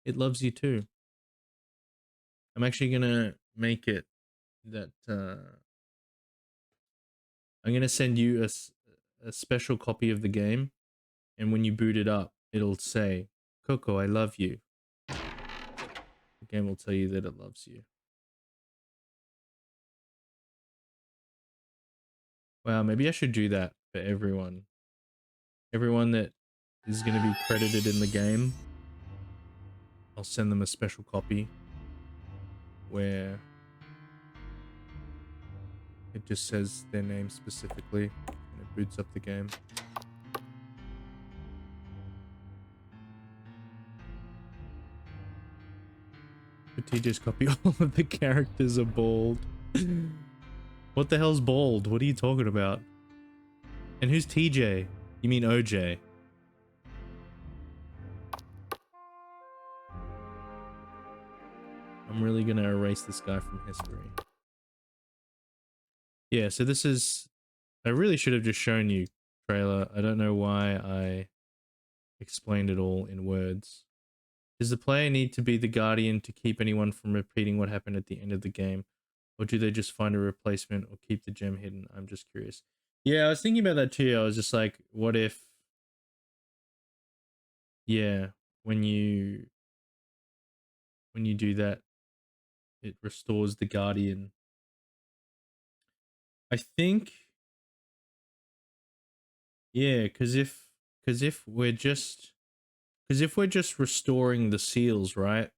A: It loves you too. I'm actually going to make it that I'm going to send you a special copy of the game. And when you boot it up, it'll say, Coco, I love you. The game will tell you that it loves you. Wow, maybe I should do that for everyone. Everyone that is going to be credited in the game, I'll send them a special copy where it just says their name specifically and it boots up the game. But TJ's copy, all of the characters are bald. What the hell's bald? What are you talking about? And who's TJ? You mean OJ? I'm really gonna erase this guy from history. Yeah, so this is... I really should have just shown you, trailer. I don't know why I explained it all in words. Does the player need to be the guardian to keep anyone from repeating what happened at the end of the game? Or do they just find a replacement or keep the gem hidden? I'm just curious. Yeah, I was thinking about that too. I was just like, what if... Yeah, when you do that, it restores the guardian. I think... Yeah, because if we're just... Because if we're just restoring the seals, right?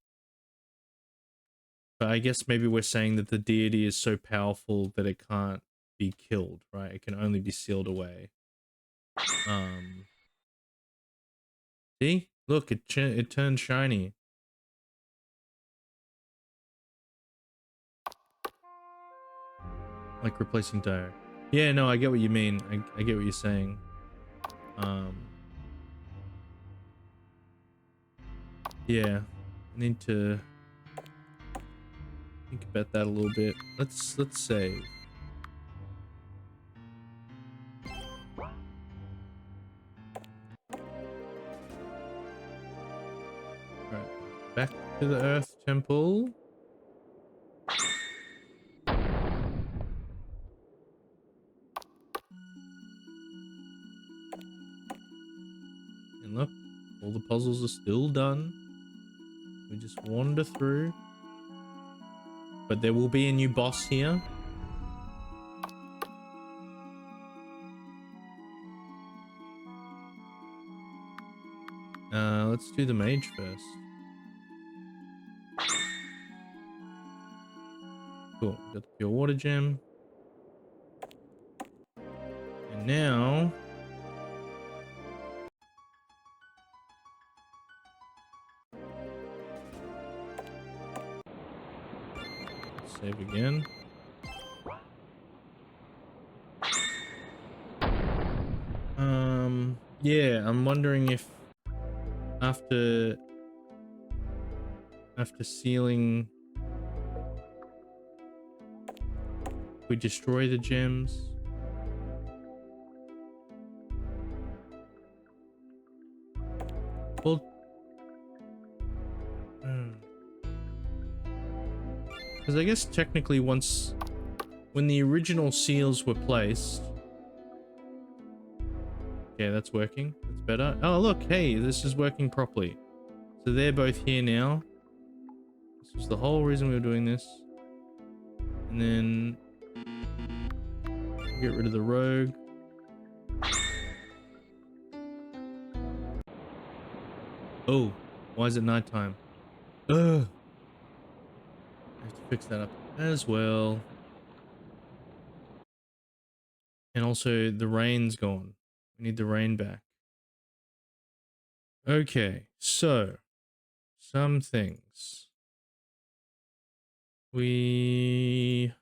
A: But I guess maybe we're saying that the deity is so powerful that it can't be killed, right? It can only be sealed away. See? Look, it turned shiny. Like replacing Dio. Yeah, no, I get what you mean. I get what you're saying. Yeah, I need to think about that a little bit. Let's save. Right, back to the Earth Temple. And look, all the puzzles are still done. We just wander through. But there will be a new boss here. Let's do the mage first. Cool, got the pure water gem. And now... save again. Yeah, I'm wondering if after sealing we destroy the gems. Well, because I guess technically when the original seals were placed. Yeah, that's working. That's better. Oh, look, hey, this is working properly. So they're both here now. This was the whole reason we were doing this. And then get rid of the rogue. Oh, why is it nighttime? Ugh. I have to fix that up as well. And also the rain's gone. We need the rain back. Okay, so some things. I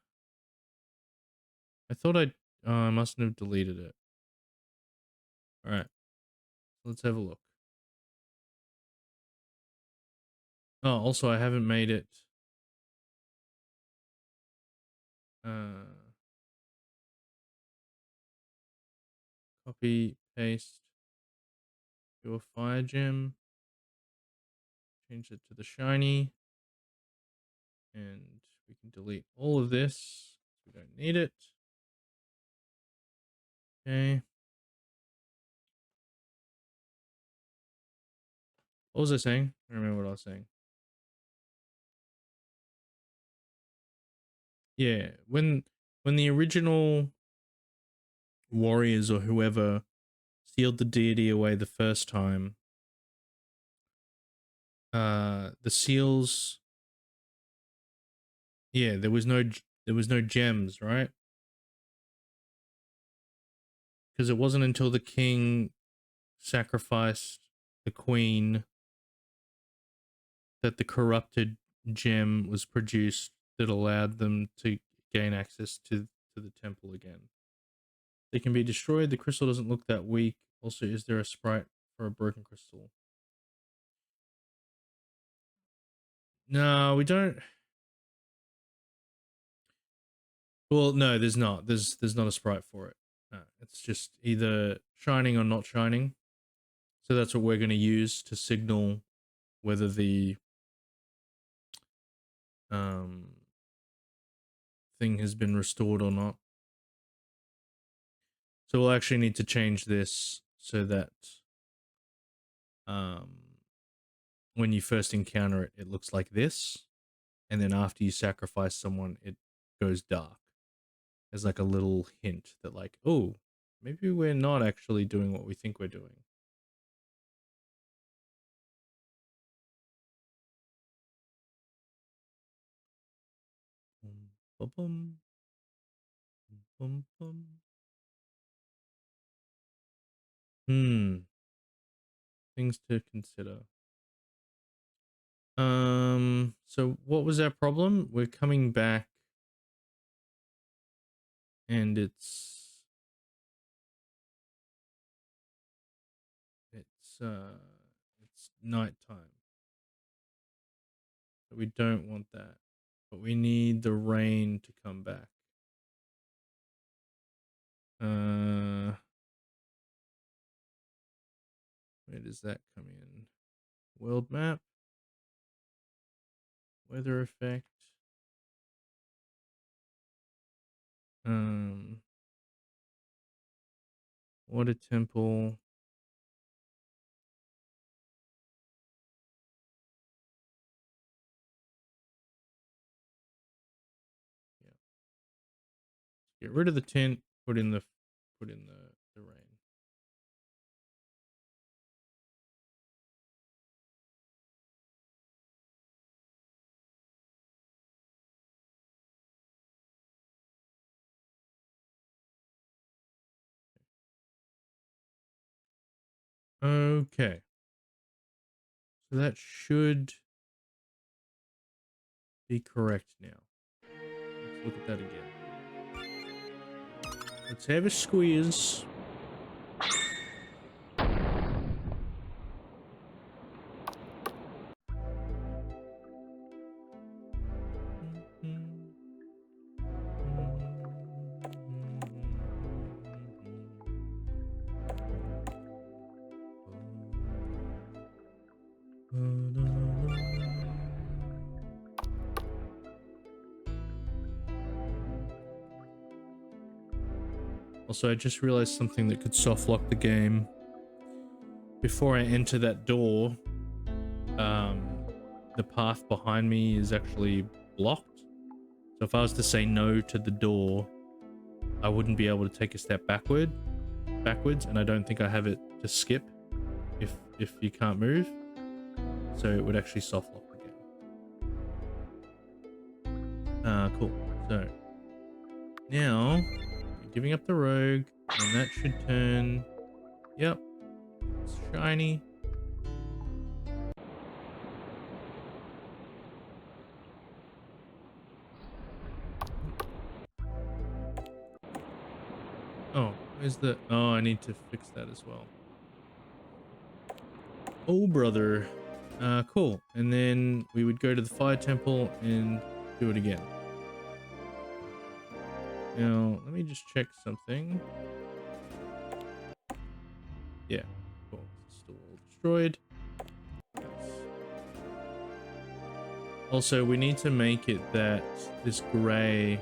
A: thought I mustn't have deleted it. All right, let's have a look. Oh, also I haven't made it. Copy, paste, do a fire gem, change it to the shiny, and we can delete all of this. We don't need it. Okay. What was I saying? I don't remember what I was saying. Yeah, when the original warriors or whoever sealed the deity away the first time, the seals, yeah, there was no gems, right? Because it wasn't until the king sacrificed the queen that the corrupted gem was produced that allowed them to gain access to the temple again. They can be destroyed. The crystal doesn't look that weak. Also, is there a sprite for a broken crystal? No, we don't. Well, no, there's not. There's not a sprite for it. No, it's just either shining or not shining. So that's what we're going to use to signal whether the thing has been restored or not. So we'll actually need to change this so that when you first encounter it, it looks like this, and then after you sacrifice someone, it goes dark. As like a little hint that like, oh, maybe we're not actually doing what we think we're doing. Bum, bum, bum. Things to consider. So what was our problem? We're coming back and it's nighttime. But we don't want that. But we need the rain to come back. Where does that come in? World map, weather effect. Water temple. Yeah. Get rid of the tint. Put in the rain. Okay. So that should be correct now. Let's look at that again. Let's have a squeeze. Also, I just realized something that could soft lock the game. Before I enter that door, the path behind me is actually blocked. So if I was to say no to the door, I wouldn't be able to take a step backwards, and I don't think I have it to skip if you can't move. So it would actually soft lock the game. Cool. So now we're giving up the rogue, and that should turn. Yep, it's shiny. Oh, where's the... Oh, I need to fix that as well. Oh, brother. Cool. And then we would go to the fire temple and do it again. Now, let me just check something. Yeah, cool. It's still all destroyed. Nice. Also, we need to make it that this gray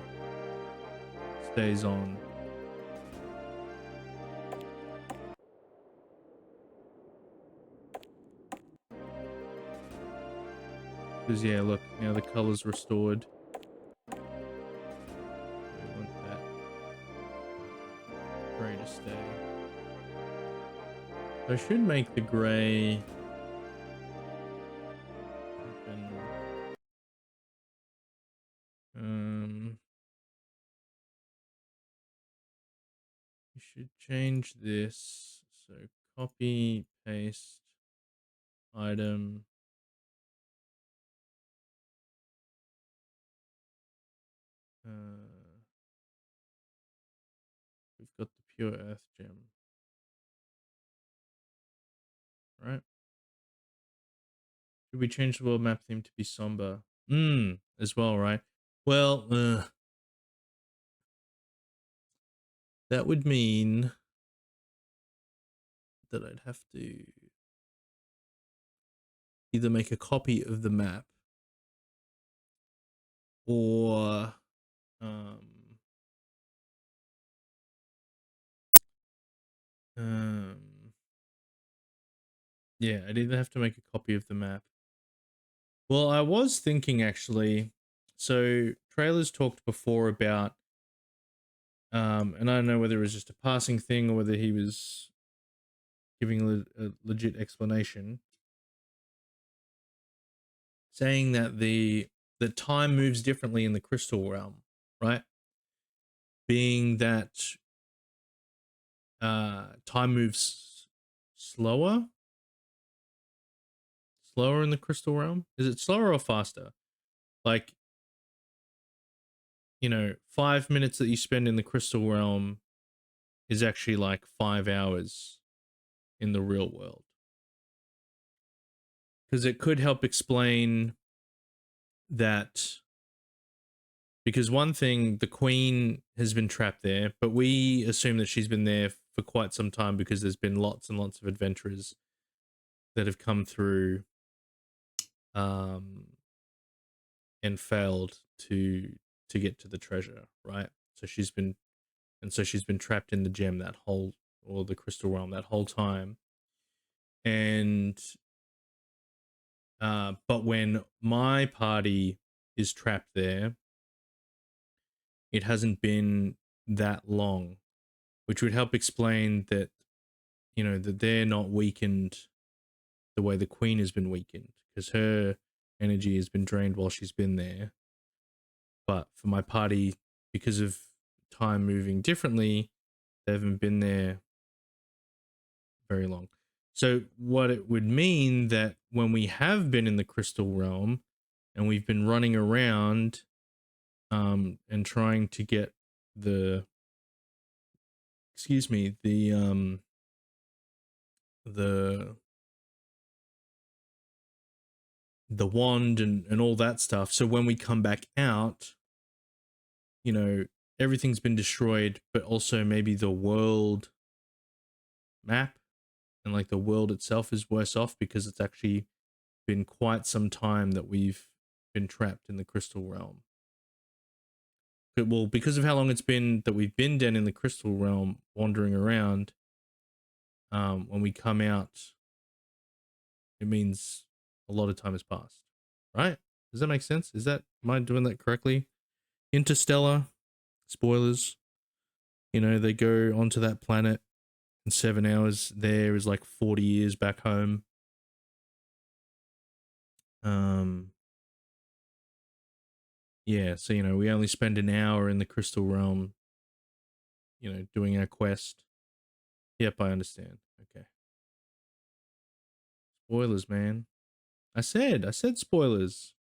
A: stays on. Because, yeah, look, now the color's restored. We want that gray to stay. I should make the gray open. We should change this. So copy, paste, item. We've got the pure earth gem. Right? Should we change the world map theme to be somber? As well, right? Well, that would mean that I'd have to either make a copy of the map or yeah, I'd either have to make a copy of the map. Well, I was thinking actually, so trailers talked before about and I don't know whether it was just a passing thing or whether he was giving a legit explanation, saying that the time moves differently in the crystal realm, right? Being that time moves slower in the crystal realm. Is it slower or faster? Like you know, 5 minutes that you spend in the crystal realm is actually like 5 hours in the real world. Because it could help explain that, because one thing, the queen has been trapped there, but we assume that she's been there for quite some time because there's been lots and lots of adventurers that have come through and failed to get to the treasure, right? So she's been trapped in the gem that whole, or the crystal realm, that whole time. And but when my party is trapped there, it hasn't been that long, which would help explain that, you know, that they're not weakened the way the queen has been weakened, because her energy has been drained while she's been there. But for my party, because of time moving differently, they haven't been there very long. So what it would mean that when we have been in the crystal realm and we've been running around and trying to get the, excuse me, the wand and all that stuff. So when we come back out, you know, everything's been destroyed, but also maybe the world map and like the world itself is worse off because it's actually been quite some time that we've been trapped in the crystal realm. But, well, because of how long it's been that we've been down in the crystal realm wandering around, when we come out, it means a lot of time has passed, right? Does that make sense? Am I doing that correctly? Interstellar, spoilers, you know, they go onto that planet and 7 hours there is like 40 years back home. Yeah, so, you know, we only spend an hour in the crystal realm, you know, doing our quest. Yep, I understand. Okay. Spoilers, man. I said spoilers.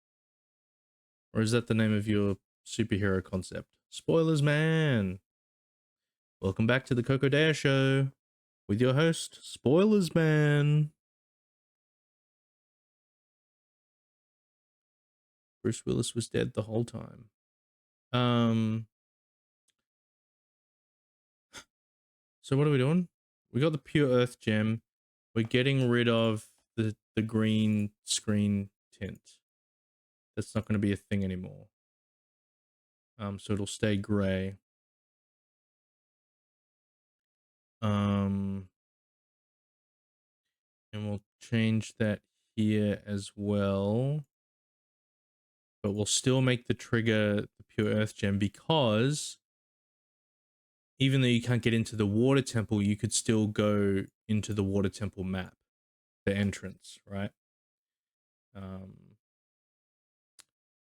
A: Or is that the name of your superhero concept? Spoilers, man. Welcome back to the Coco Dare Show with your host, Spoilers, man. Bruce Willis was dead the whole time. So what are we doing? We got the Pure Earth gem. We're getting rid of the green screen tint. That's not going to be a thing anymore. So it'll stay gray. And we'll change that here as well. But we'll still make the trigger the Pure Earth gem, because even though you can't get into the water temple, you could still go into the water temple map, the entrance, right? You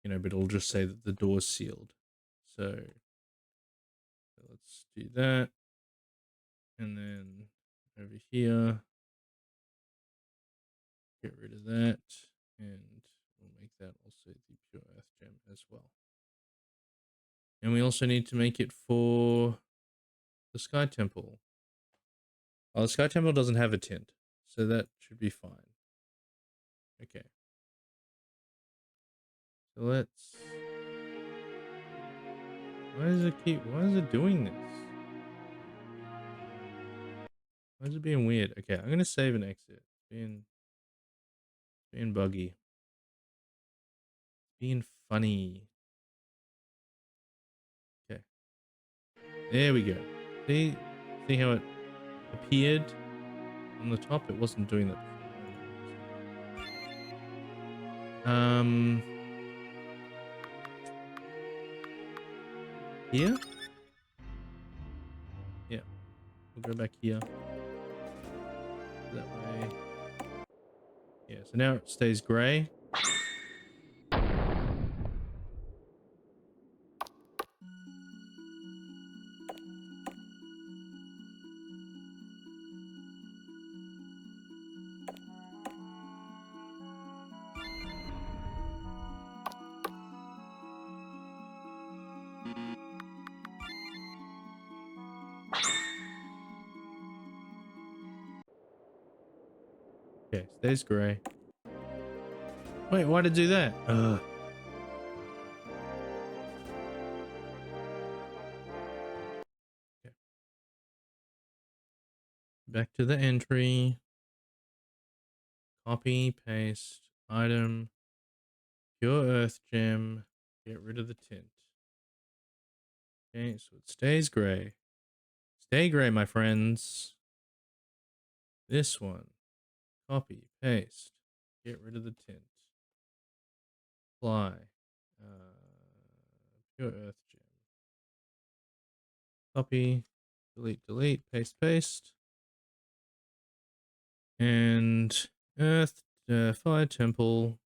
A: know, but it'll just say that the door's sealed. So let's do that. And then over here, get rid of that. And we'll make that also the Pure Earth gem as well. And we also need to make it for the Sky Temple. Oh, the Sky Temple doesn't have a tint, so that should be fine. Okay. So let's... why is it doing this? Why is it being weird? Okay, I'm gonna save and exit. Being buggy. Being funny. Okay. There we go. See how it appeared on the top? It wasn't doing that before. Here? Yeah. We'll go back here. That way. Yeah, so now it stays grey. Okay, stays gray. Wait, why did it do that? Okay. Back to the entry. Copy, paste, item, pure earth gem. Get rid of the tint. Okay, so it stays gray. Stay gray, my friends. This one. Copy, paste. Get rid of the tint. Apply. Pure earth gem. Copy. Delete, delete, paste, paste. And earth, fire temple.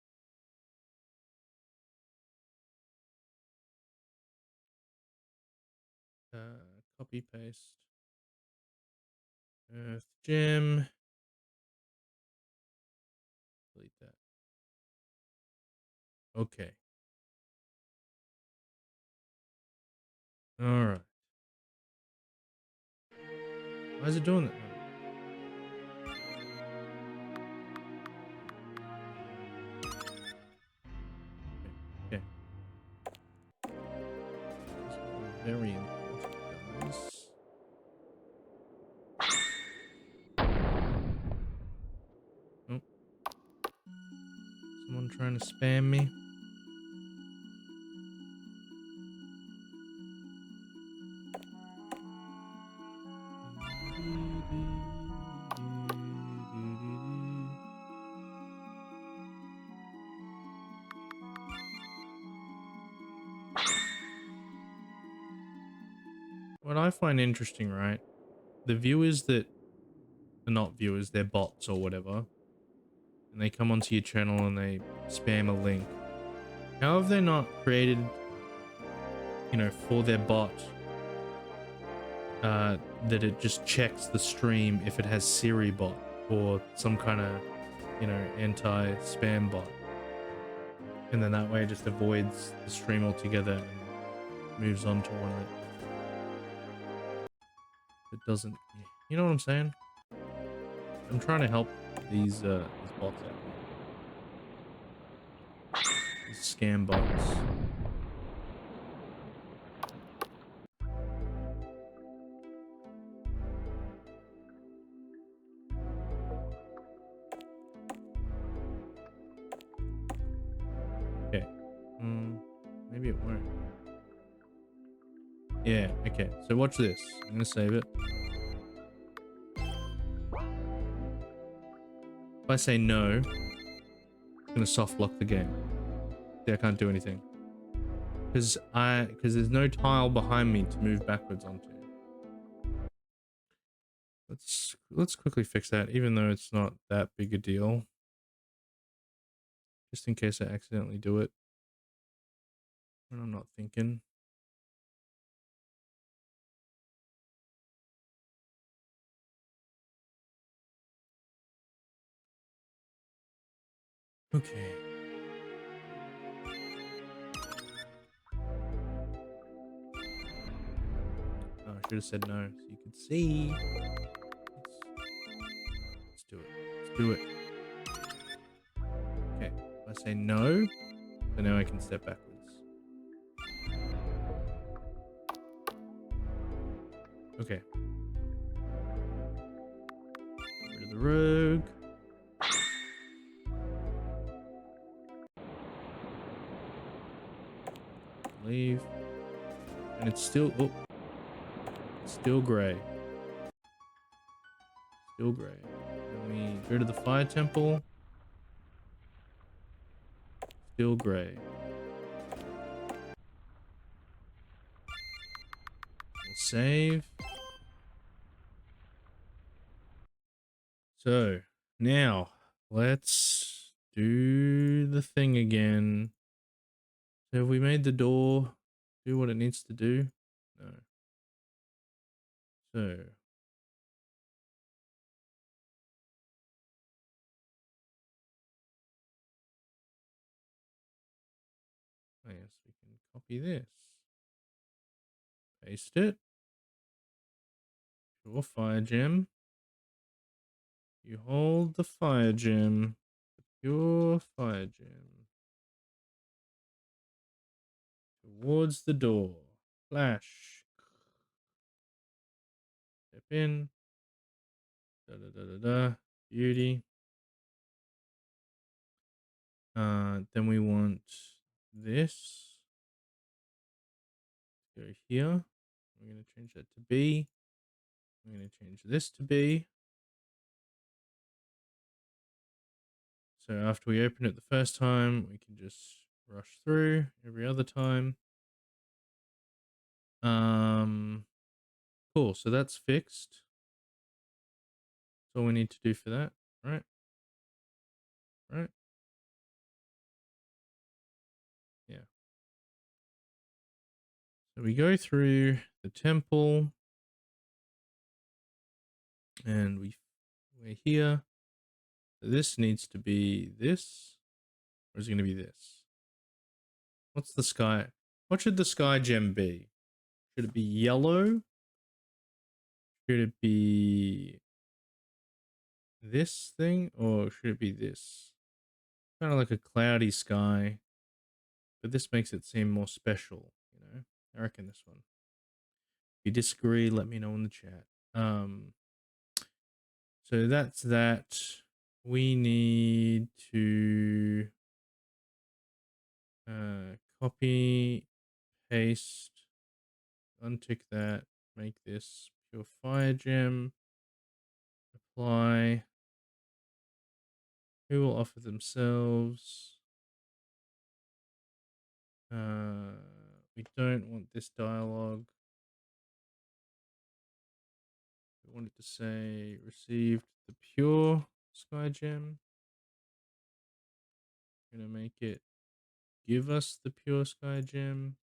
A: Copy, paste. Earth gem. Delete that. Okay. All right. Why is it doing that? Okay. Okay. This is very important, guys. Oh. Someone trying to spam me. What I find interesting, right? The viewers that are not viewers, they're bots or whatever, and they come onto your channel and they spam a link. How have they not created, you know, for their bot, that it just checks the stream if it has Siri bot or some kind of, you know, anti-spam bot, and then that way it just avoids the stream altogether and moves on to one that doesn't. You know what I'm saying? I'm trying to help these bots out. These scam bots. Okay. Maybe it won't. Yeah, okay. So watch this. I'm gonna save it. If I say no, it's gonna soft lock the game. See, I can't do anything. Because there's no tile behind me to move backwards onto. Let's quickly fix that, even though it's not that big a deal. Just in case I accidentally do it when I'm not thinking. Okay. Oh, I should have said no so you could see. Let's do it. Let's do it. Okay. If I say no, so now I can step backwards. Okay. Get rid of the rogue. Leave. And it's still, oh, it's still gray. Still gray. Then we go to the fire temple. Still gray. We'll save. So now let's do the thing again. So have we made the door do what it needs to do? No. So I guess we can copy this. Paste it. Sure, fire gem. You hold the fire gem, the pure fire gem, towards the door. Flash. Step in. Da da da da da. Beauty. Then we want this. Go here. We're going to change that to B. I'm going to change this to B. So after we open it the first time, we can just rush through every other time. Cool. So that's fixed. That's all we need to do for that. Right. Right. Yeah. So we go through the temple and we're here. This needs to be this, or is it going to be this? What's the sky? What should the sky gem be? Should it be yellow? Should it be this thing, or should it be this? Kind of like a cloudy sky, but this makes it seem more special, you know? I reckon this one. If you disagree, let me know in the chat. So that's that. We need to copy, paste, untick that, make this pure fire gem, apply. Who will offer themselves? We don't want this dialogue. We want it to say received the pure sky gem. I'm gonna make it give us the pure sky gem.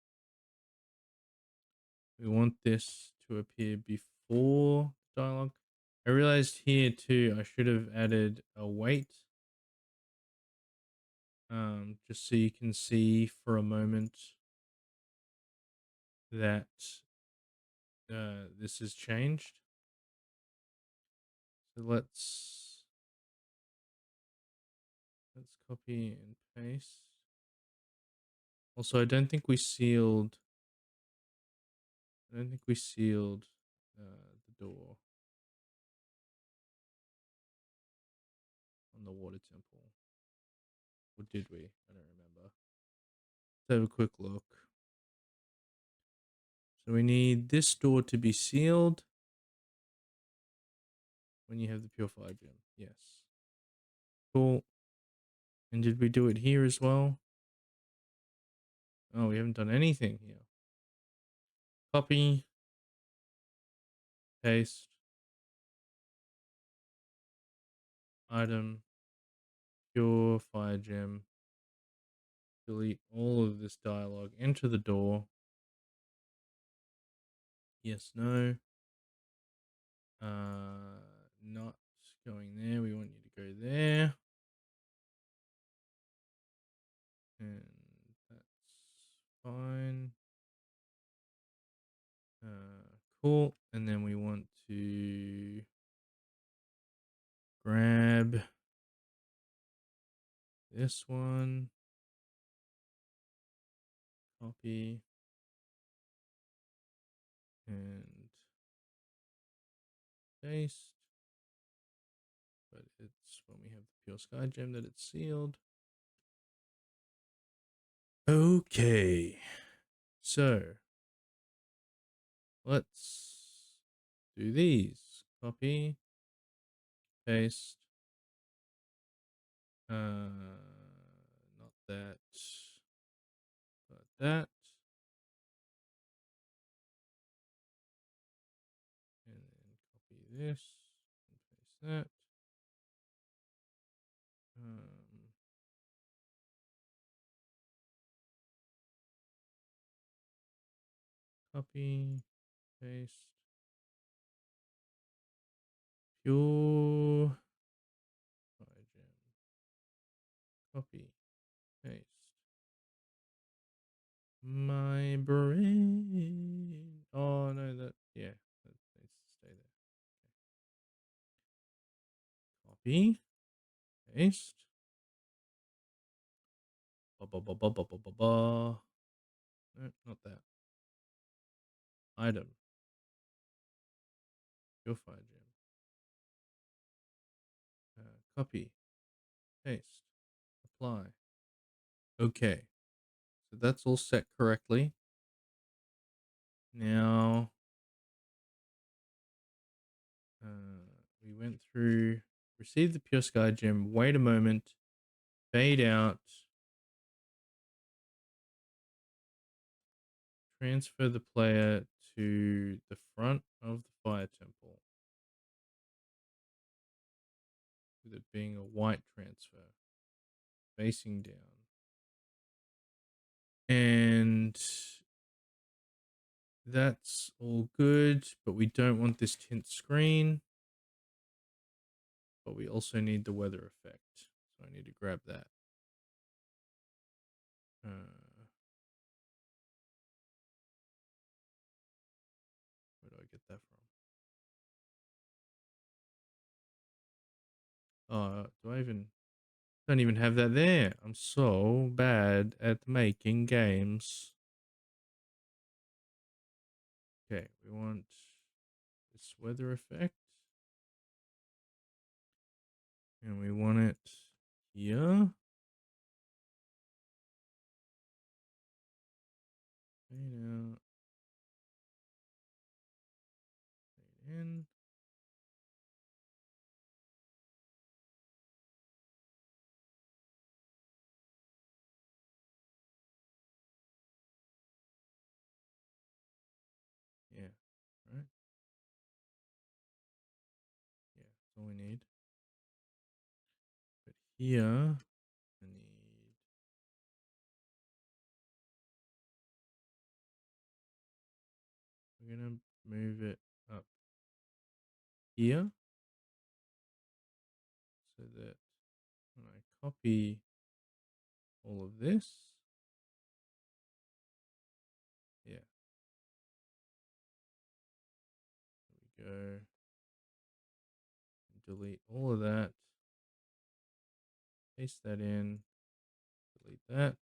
A: We want this to appear before dialogue. I realized here too, I should have added a wait. Just so you can see for a moment that this has changed. So let's copy and paste. Also, I don't think we sealed the door on the water temple. Or did we? I don't remember. Let's have a quick look. So we need this door to be sealed when you have the pure fire gem. Yes. Cool. And did we do it here as well? Oh, we haven't done anything here. Copy. Paste. Item. Pure fire gem. Delete all of this dialogue. Enter the door. Yes, no. Not going there. We want you to go there. And that's fine. Cool. And then we want to grab this one. Copy. And paste. But it's when we have the pure sky gem that it's sealed. Okay. So let's do these. Copy. Paste. Not that. But that. And then copy this and paste that. Copy, paste, pure fire gem. Copy, paste. My brain. Oh no, that yeah, that needs to stay there. Copy, paste. Ba, ba, ba, ba, ba, ba, ba, ba. No, not that. Item. Purify gem. Copy, paste, apply. Okay, so that's all set correctly. Now, we went through, receive the pure sky gem, wait a moment, fade out, transfer the player to the front of the fire temple, with it being a white transfer, facing down. And that's all good, but we don't want this tint screen. But we also need the weather effect. So I need to grab that. Where do I get that from? Do I even... Don't even have that there. I'm so bad at making games. Okay, we want this weather effect. And we want it here. Fade out. Fade in. Yeah, right? Yeah, that's all we need. But here, I need... We're going to move it up here. So that when I copy all of this, yeah, there we go. Delete all of that. Paste that in. Delete that.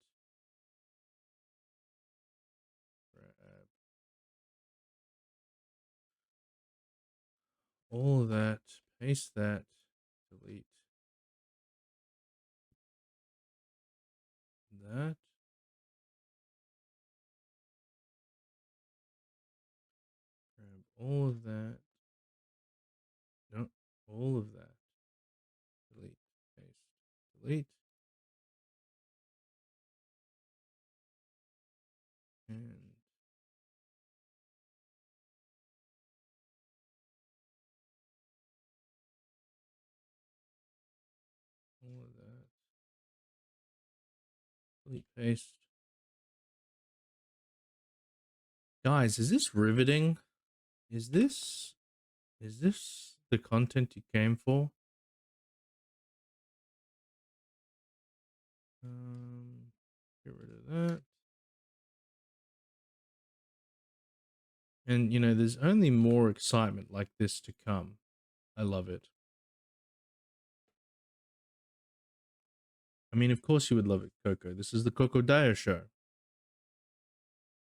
A: Grab all of that. Paste that. Delete that. Grab all of that. No, all of that. Delete. Paste. Delete. And all of that. Delete. Paste. Guys, is this riveting? Is this the content you came for? Get rid of that. And, you know, there's only more excitement like this to come. I love it. I mean, of course you would love it, Coco. This is the Coco Dyer show.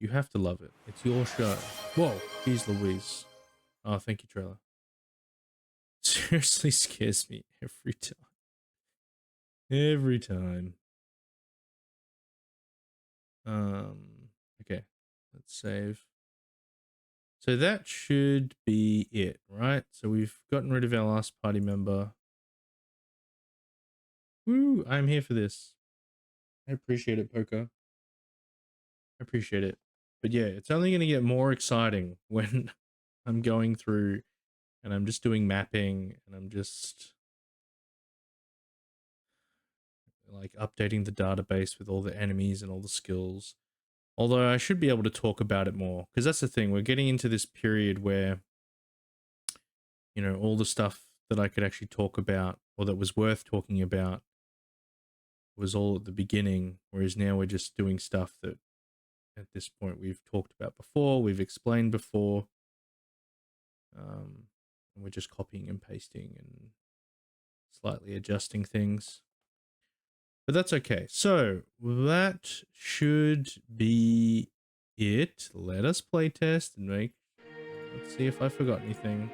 A: You have to love it. It's your show. Whoa, geez Louise. Oh, thank you, trailer. Seriously scares me every time. Every time. Okay. Let's save. So that should be it, right? So we've gotten rid of our last party member. Woo, I'm here for this. I appreciate it, Poco. I appreciate it. But yeah, it's only going to get more exciting when I'm going through and I'm just doing mapping and I'm just like updating the database with all the enemies and all the skills. Although I should be able to talk about it more, because that's the thing. We're getting into this period where, you know, all the stuff that I could actually talk about or that was worth talking about was all at the beginning, whereas now we're just doing stuff that at this point we've talked about before, we've explained before, and we're just copying and pasting and slightly adjusting things. But that's okay. So that should be it. Let us play test and make. Let's see if I forgot anything.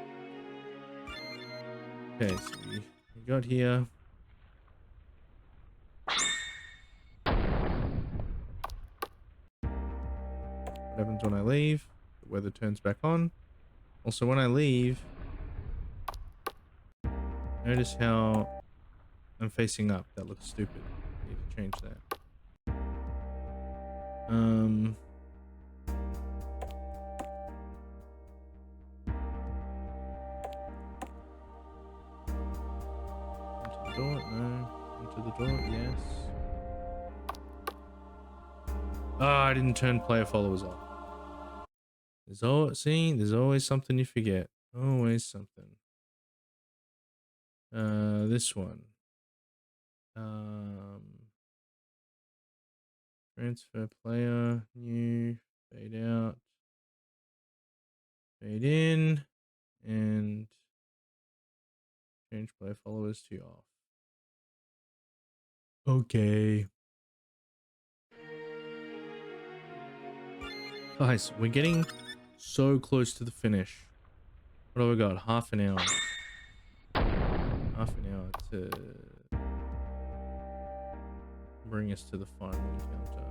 A: Okay, so we got here. What happens when I leave? The weather turns back on. Also, when I leave, notice how I'm facing up. That looks stupid. I need to change that. Into the door? No. Into the door? Yes. Ah, I didn't turn player followers off. There's always something you forget. Always something. This one. Transfer player, new, fade out, fade in, and change player followers to off. Okay. Guys, we're getting so close to the finish. What have we got? Half an hour. Half an hour to bring us to the final encounter.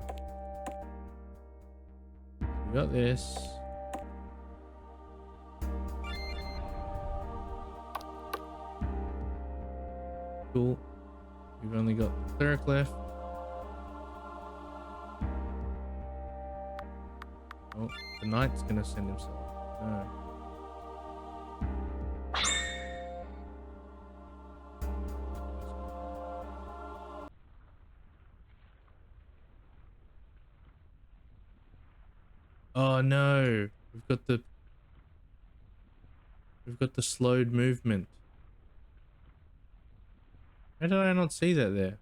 A: We got this. Cool. We've only got the cleric left. Oh, the knight's gonna send himself. No. Oh no, we've got the slowed movement. How did I not see that there?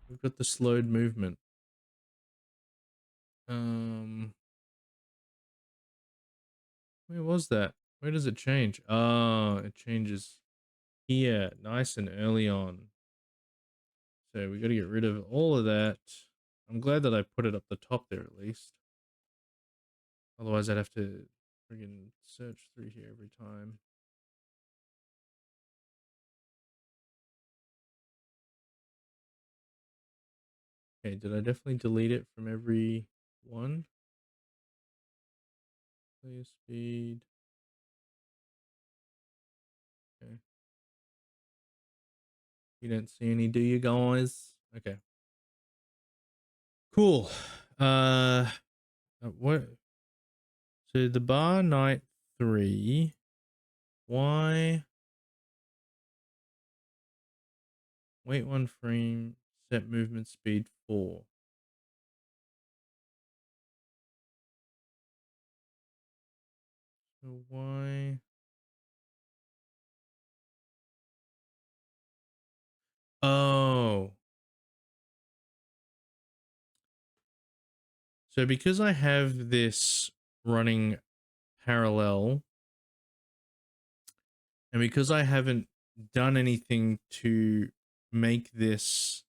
A: We've got the slowed movement. Where was that? Where does it change? Oh, it changes here, nice and early on. So we got to get rid of all of that. I'm glad that I put it up the top there at least. Otherwise, I'd have to friggin' search through here every time. Okay, did I definitely delete it from every one? Player speed. Okay. You don't see any, do you guys? Okay. Cool. What? So the bar night 3. Why? Wait 1 frame. Set movement speed 4. So why? Oh. So because I have this running parallel, and because I haven't done anything to make this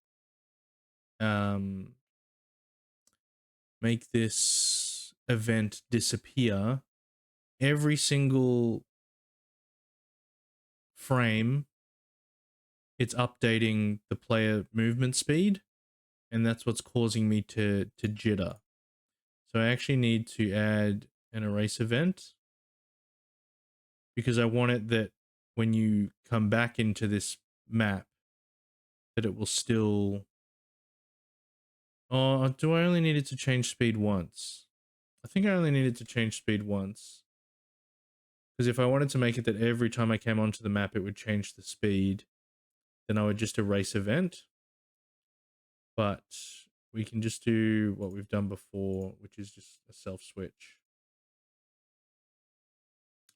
A: event disappear, every single frame it's updating the player movement speed, and that's what's causing me to jitter. So I actually need to add an erase event, because I want it that when you come back into this map that it will still... Oh, do I only need it to change speed once? I think I only needed to change speed once. Because if I wanted to make it that every time I came onto the map it would change the speed, then I would just erase event. But we can just do what we've done before, which is just a self switch.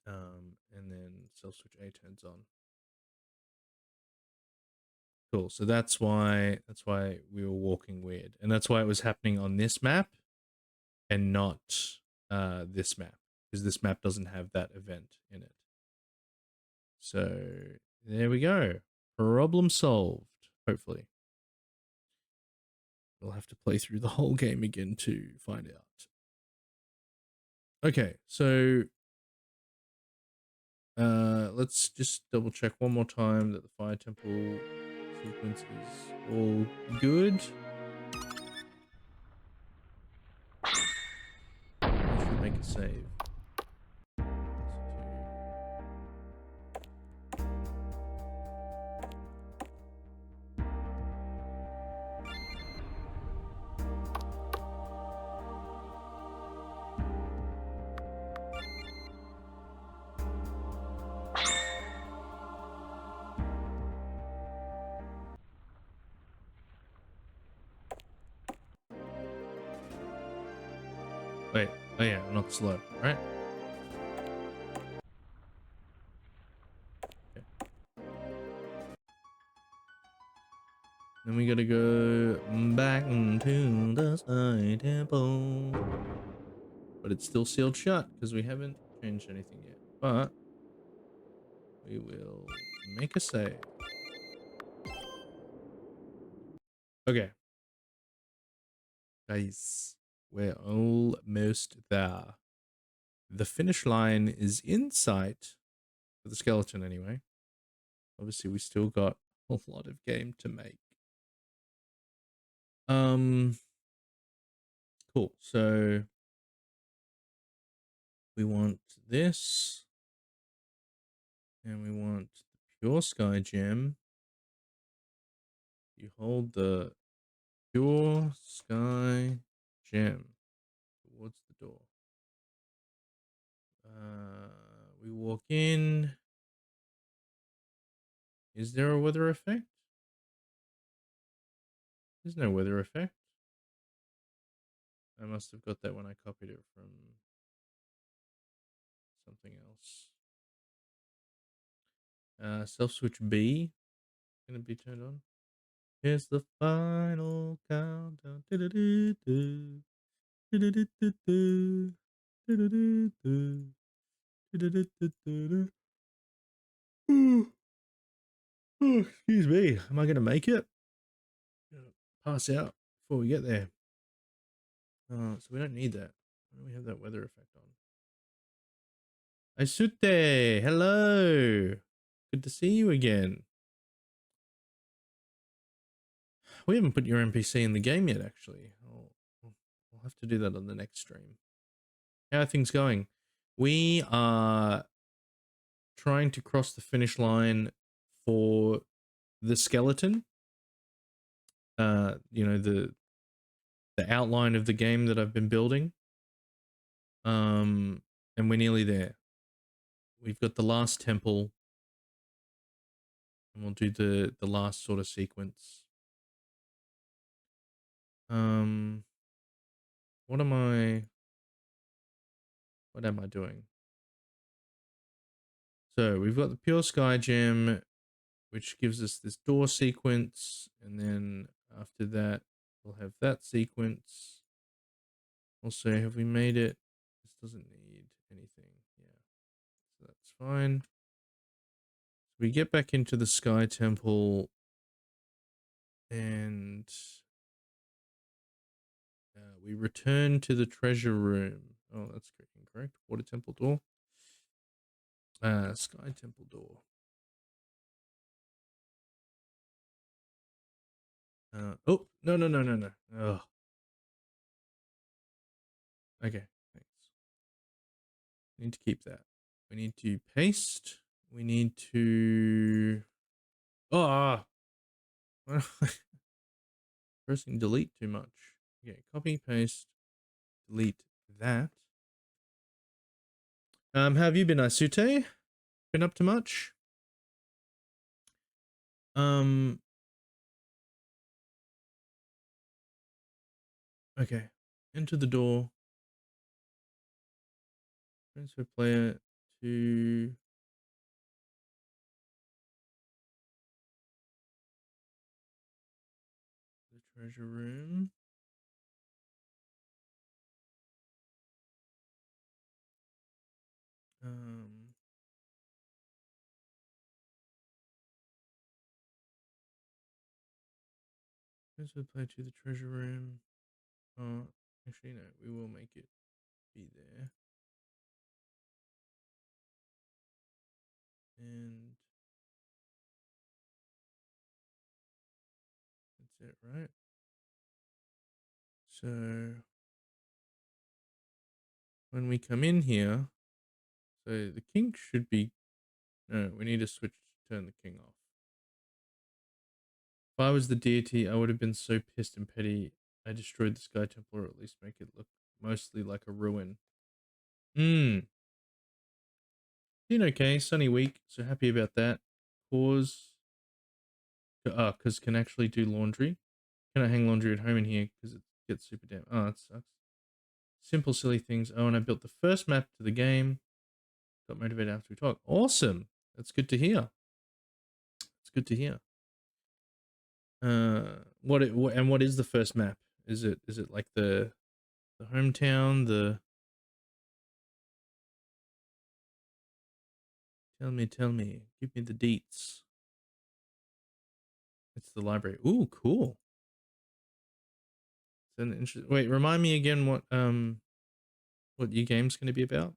A: And then self switch A turns on. Cool. So that's why we were walking weird, and that's why it was happening on this map and not this map, because this map doesn't have that event in it. So There we go. Problem solved. Hopefully. We'll have to play through the whole game again to find out. Okay, so let's just double check one more time that the fire temple sequence is all good. I should make a save. Wait, oh yeah, I'm not slow, right? Okay. Then we gotta go back to the Sky Temple. But it's still sealed shut because we haven't changed anything yet. But we will make a save. Okay. Guys, we're almost there. The finish line is in sight for the skeleton anyway. Obviously, we still got a lot of game to make. Cool. So we want this, and we want the pure sky gem. You hold the pure sky gem towards the door. We walk in. Is there a weather effect? There's no weather effect. I must have got that when I copied it from something else. Self switch B gonna be turned on. Here's the final countdown. Excuse me. Am I gonna make it? Pass out before we get there. So we don't need that. Why do we have that weather effect on? Aisute, hello. Good to see you again. We haven't put your NPC in the game yet, actually. I'll have to do that on the next stream. How are things going? We are trying to cross the finish line for the skeleton. You know, the outline of the game that I've been building. And we're nearly there. We've got the last temple, and we'll do the last sort of sequence. What am I doing? So we've got the pure sky gem, which gives us this door sequence, and then after that we'll have that sequence. Also, have we made it? This doesn't need anything. Yeah, so that's fine. So we get back into the sky temple, and we return to the treasure room. Oh, that's incorrect. Water temple door. Sky temple door. Oh, no. Oh. Okay, thanks. We need to keep that. We need to paste. We need to... Oh! Pressing delete too much. Okay, copy, paste, delete that. How have you been, Aisute? Been up to much? Okay. Enter the door. Transfer player to... the treasure room. Transfer play to the treasure room. Oh, actually, no, we will make it be there. And that's it, right? So when we come in here, so the king should be, no, we need to switch to turn the king off. If I was the deity, I would have been so pissed and petty. I destroyed the Sky Temple, or at least make it look mostly like a ruin. Doing okay, sunny week, so happy about that. Pause. Because can actually do laundry. Can I hang laundry at home in here? Because it gets super damn. Oh, that sucks. Simple, silly things. Oh, and I built the first map to the game. Got motivated after we talked. Awesome. That's good to hear. It's good to hear. What is the first map? Is it like the hometown? The tell me. Give me the deets. It's the library. Ooh, cool. It's an interesting. Wait, remind me again what your game's going to be about.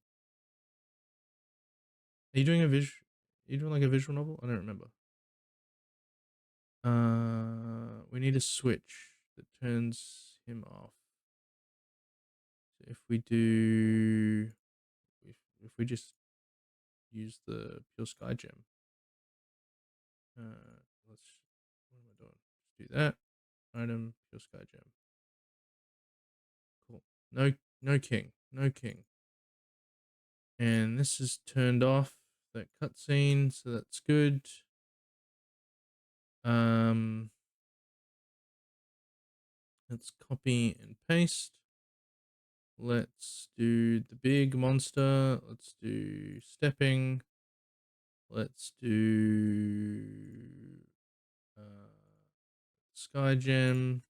A: Are you doing a visual? Are you doing like a visual novel? I don't remember. We need a switch that turns him off. So if we do, if we just use the pure sky gem, let's. What am I doing? Let's do that. Item pure sky gem. Cool. No king. No king. And this is turned off. That cutscene, so that's good. Let's copy and paste. Let's do the big monster. Let's do stepping. Let's do sky gem.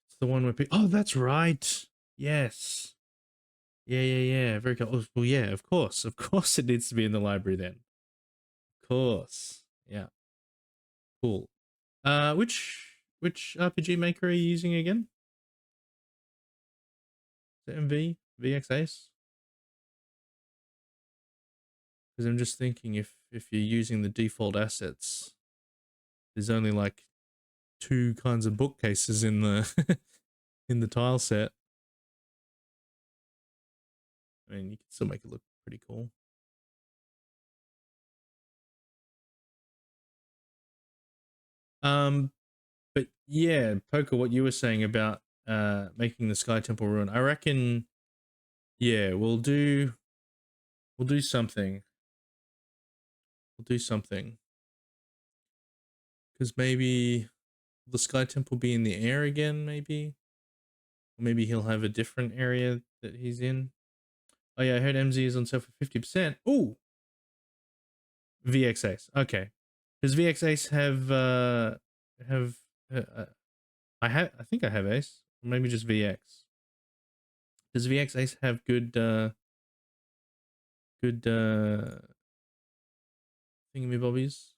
A: It's the one where people. Oh, that's right. Yes. Yeah. Very cool. Well, yeah. Of course. Of course, it needs to be in the library then. Of course. Yeah. Cool. Which RPG maker are you using again? Is it MV? VX Ace? Because I'm just thinking if you're using the default assets, there's only like two kinds of bookcases in the in the tile set. I mean, you can still make it look pretty cool. But yeah, Poker, what you were saying about making the Sky Temple ruin, I reckon, yeah, we'll do something. We'll do something. Because maybe the Sky Temple be in the air again, maybe? Or maybe he'll have a different area that he's in. Oh yeah, I heard MZ is on sale for 50%. Ooh! VX Ace. Okay. Does VX Ace have uh, I think I have Ace. Or maybe just VX. Does VX Ace have good thingamybobbies?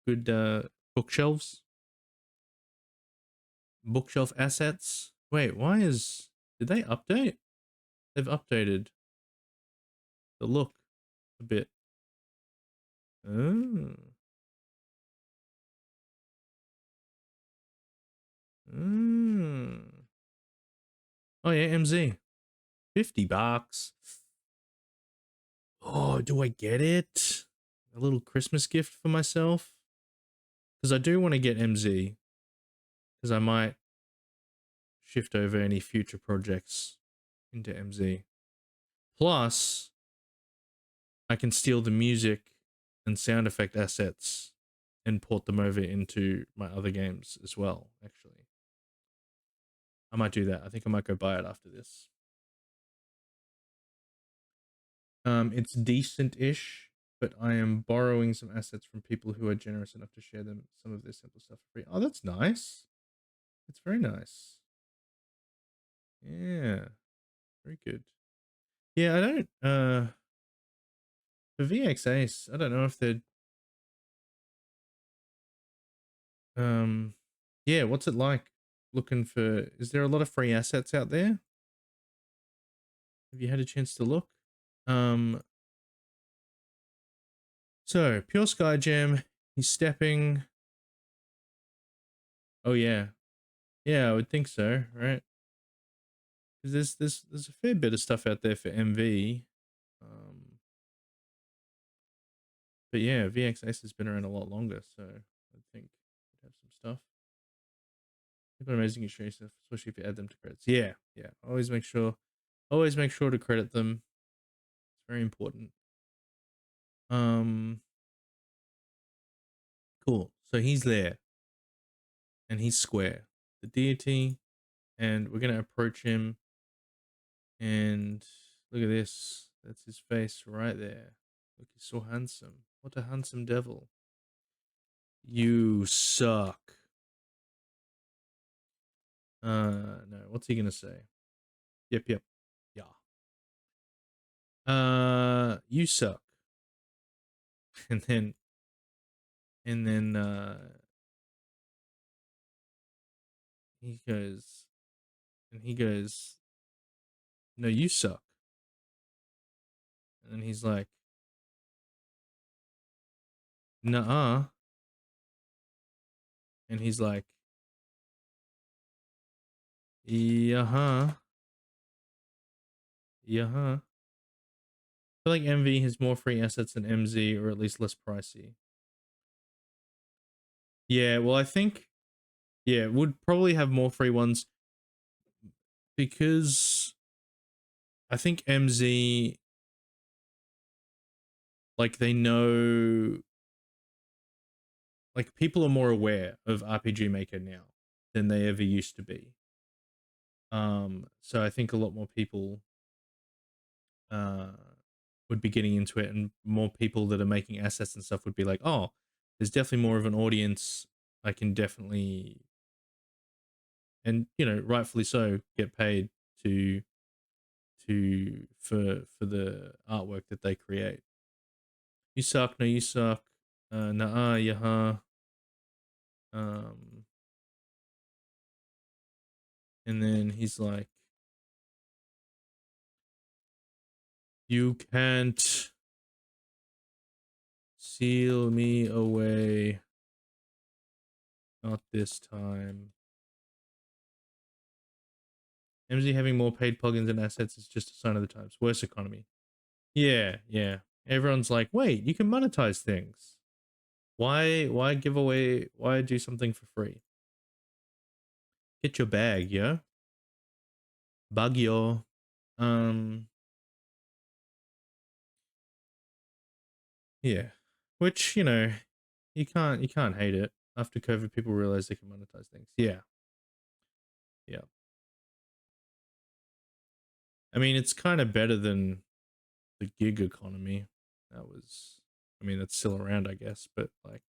A: Good bookshelves? Bookshelf assets? Wait, why is did they update? They've updated the look a bit. Oh. Mm. Oh yeah, MZ. $50. Oh, do I get it? A little Christmas gift for myself? Because I do want to get MZ. Because I might shift over any future projects into MZ. Plus, I can steal the music and sound effect assets and port them over into my other games as well, actually. I might do that. I think I might go buy it after this. It's decent-ish, but I am borrowing some assets from people who are generous enough to share them some of their simple stuff for free. Oh, that's nice. It's very nice. Yeah. Very good. Yeah, I don't for VX Ace, I don't know if they're Yeah, what's it like looking for, is there a lot of free assets out there? Have you had a chance to look? Um, so Pure Sky Gem, he's stepping. Oh yeah. Yeah, I would think so, right? Because there's a fair bit of stuff out there for MV. Um, but yeah, VXS has been around a lot longer, so I think we'd have some stuff. They've got amazing experience, especially if you add them to credits. Yeah, yeah. Always make sure to credit them. It's very important. Um, cool. So he's there, and he's square, the deity, and we're gonna approach him. And look at this. That's his face right there. Look, he's so handsome. What a handsome devil. You suck. No. What's he gonna say? Yep, yep. Yeah. You suck. And then, and then, he goes, and he goes, no, you suck. And then he's like, nuh-uh. And he's like, yeah-huh. Yeah-huh. I feel like MV has more free assets than MZ, or at least less pricey. Yeah, well, I think, yeah, it would probably have more free ones because I think MZ, like, they know, like, people are more aware of RPG Maker now than they ever used to be. So I think a lot more people uh would be getting into it, and more people that are making assets and stuff would be like, oh, there's definitely more of an audience. I can definitely, and rightfully so, get paid to for the artwork that they create. You suck, no, you suck. Nah, yeah, um, and then he's like, you can't seal me away, not this time. MZ having more paid plugins and assets is just a sign of the times. Worse economy. Yeah, yeah. Everyone's like, wait, you can monetize things. Why give away, why do something for free? Get your bag, yeah? Bagyo. Um, yeah. Which, you can't hate it. After COVID, people realize they can monetize things. Yeah. Yeah. I mean, it's kind of better than the gig economy. That was, I mean, that's still around, I guess, but like,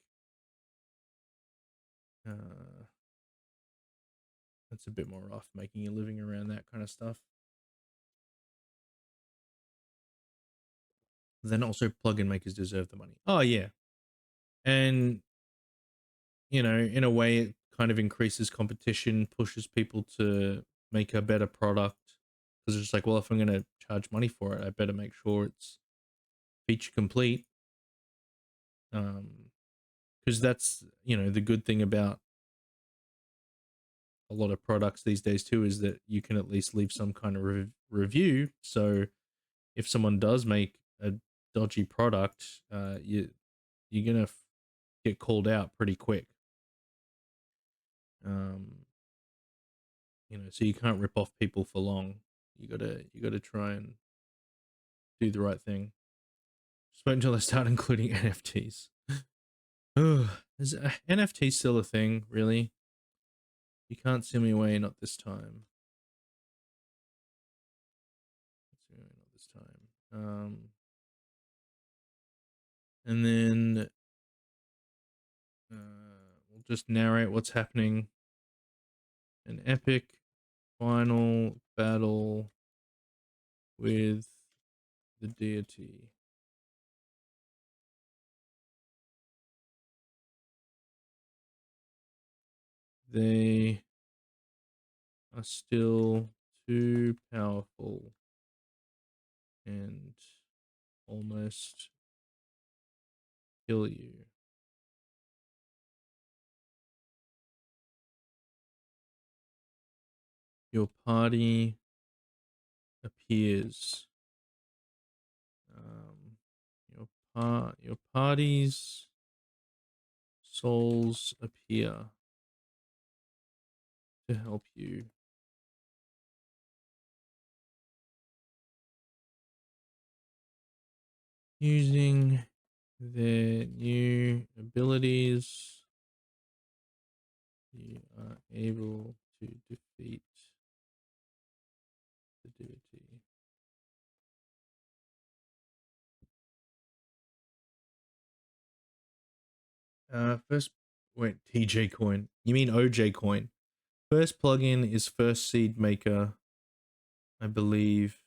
A: uh, that's a bit more rough making a living around that kind of stuff. Then also plugin makers deserve the money. Oh yeah. And in a way it kind of increases competition, pushes people to make a better product. Because it's like, well, if I'm gonna charge money for it, I better make sure it's feature complete. Because that's the good thing about a lot of products these days too, is that you can at least leave some kind of review. So if someone does make a dodgy product, you're gonna get called out pretty quick. Um, so you can't rip off people for long. You gotta try and do the right thing. Just wait until they start including NFTs. Is NFT still a thing? Really? You can't send me away, not this time. Not this time. And then we'll just narrate what's happening. An epic final battle with the deity. they are still too powerful and almost kill you. Your party appears. Your party's souls appear to help you. Using their new abilities, you are able to defeat the deity. First, wait, TJ coin. You mean OJ coin? First plugin is First Seed Maker, I believe,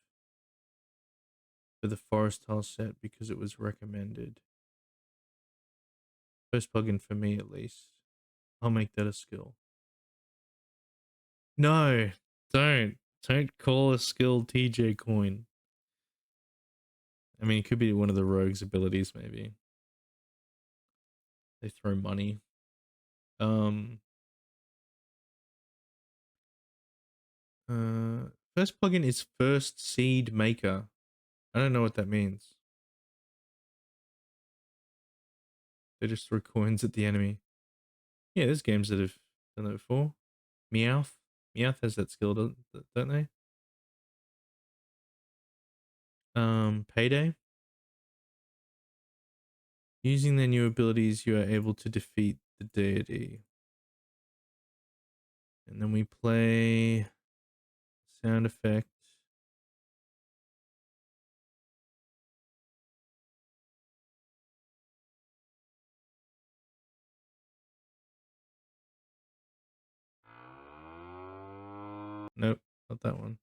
A: for the forest tile set because it was recommended. First plugin for me, at least. I'll make that a skill. No, don't call a skill TJ coin. I mean, it could be one of the rogue's abilities, maybe. They throw money. First plugin is First Seed Maker. I don't know what that means. They just throw coins at the enemy. Yeah, there's games that have done that before. Meowth. Meowth has that skill, don't they? Payday. Using their new abilities, you are able to defeat the deity. And then we play sound effect. Nope, not that one.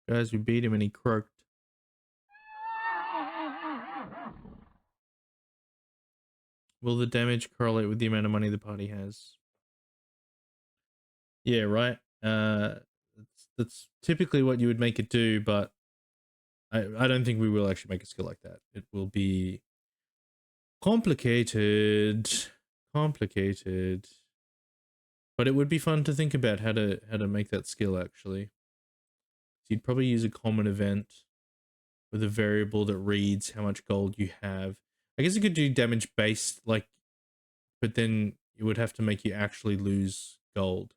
A: Guys, we beat him and he croaked. Will the damage correlate with the amount of money the party has? Yeah, right. That's typically what you would make it do, but I don't think we will actually make a skill like that. It will be complicated. But it would be fun to think about how to make that skill actually. So you'd probably use a common event with a variable that reads how much gold you have. I guess you could do damage based, like, but then it would have to make you actually lose gold.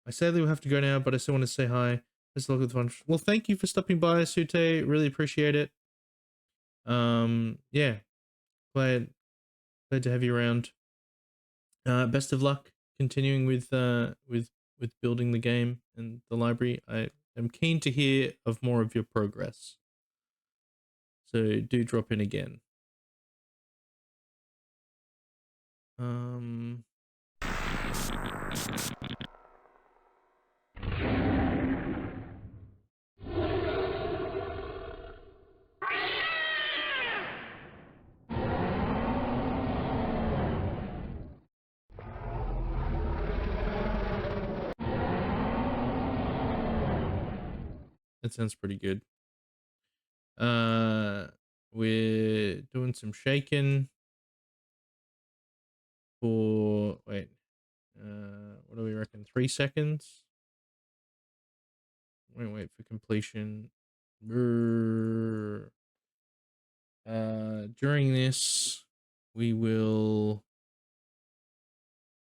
A: I sadly will have to go now, but I still want to say hi. Best of luck with the fun. Well, thank you for stopping by, Sute. Really appreciate it. Yeah, glad to have you around. Best of luck continuing with building the game and the library. I am keen to hear of more of your progress. So do drop in again. That sounds pretty good. We're doing some shaking for wait. What do we reckon? 3 seconds. Wait for completion. During this, we will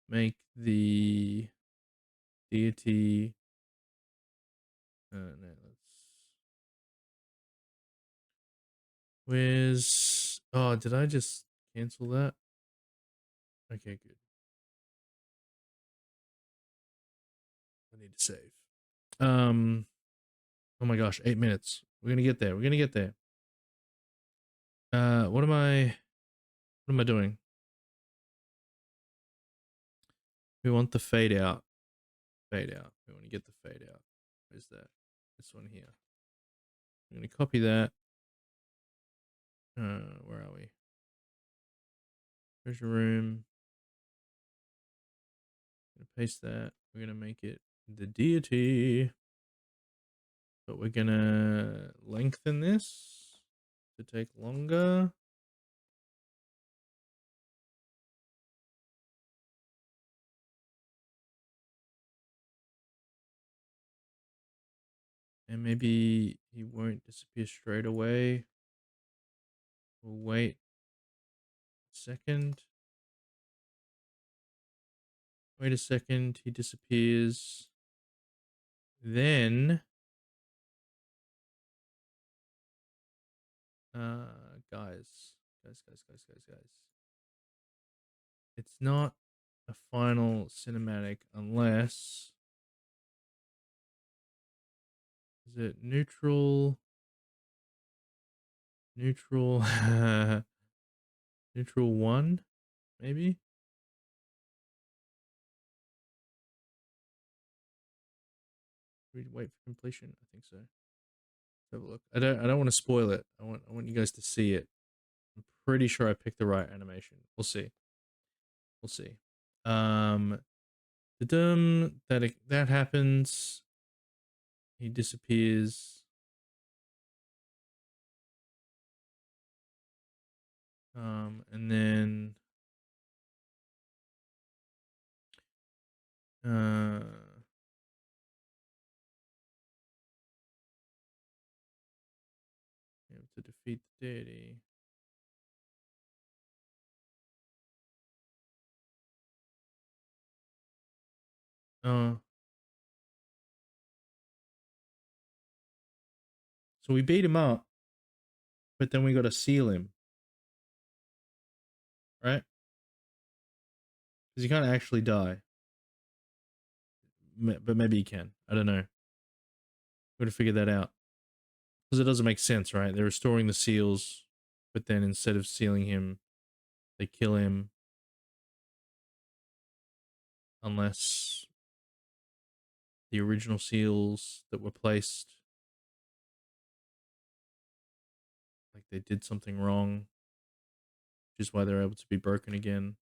A: make the deity. No, where's? Oh, did I just cancel that? Okay, good. I need to save. Oh my gosh, 8 minutes. We're gonna get there. We're gonna get there. What am I doing? We want the fade out. Fade out. We want to get the fade out. Where's that? This one here. I'm going to copy that. Where are we? Treasure room. I'm going to paste that. We're going to make it the deity. But we're going to lengthen this to take longer. And maybe he won't disappear straight away. We'll wait a second. Wait a second. He disappears. Then, guys. It's not a final cinematic unless... Is it neutral? Neutral... neutral 1? Maybe? We'd wait for completion. I think so. Let's have a look. I don't want to spoil it. I want you guys to see it. I'm pretty sure I picked the right animation. We'll see. We'll see. That happens. He disappears. And then to defeat the deity. So we beat him up, but then we got to seal him, right? Because he can't actually die. But maybe he can. I don't know. Got to figure that out. Because it doesn't make sense, right? They're restoring the seals, but then instead of sealing him, they kill him. Unless the original seals that were placed, like they did something wrong, which is why they're able to be broken again.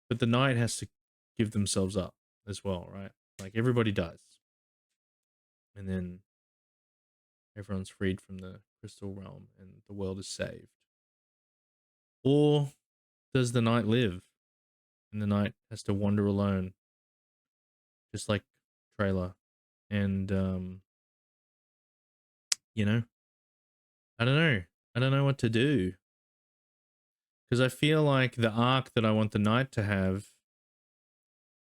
A: But the knight has to give themselves up as well, right? Like everybody dies. And then everyone's freed from the crystal realm and the world is saved. Or does the knight live and the knight has to wander alone, just like trailer? And you know, I don't know. I don't know what to do. Because I feel like the arc that I want the knight to have,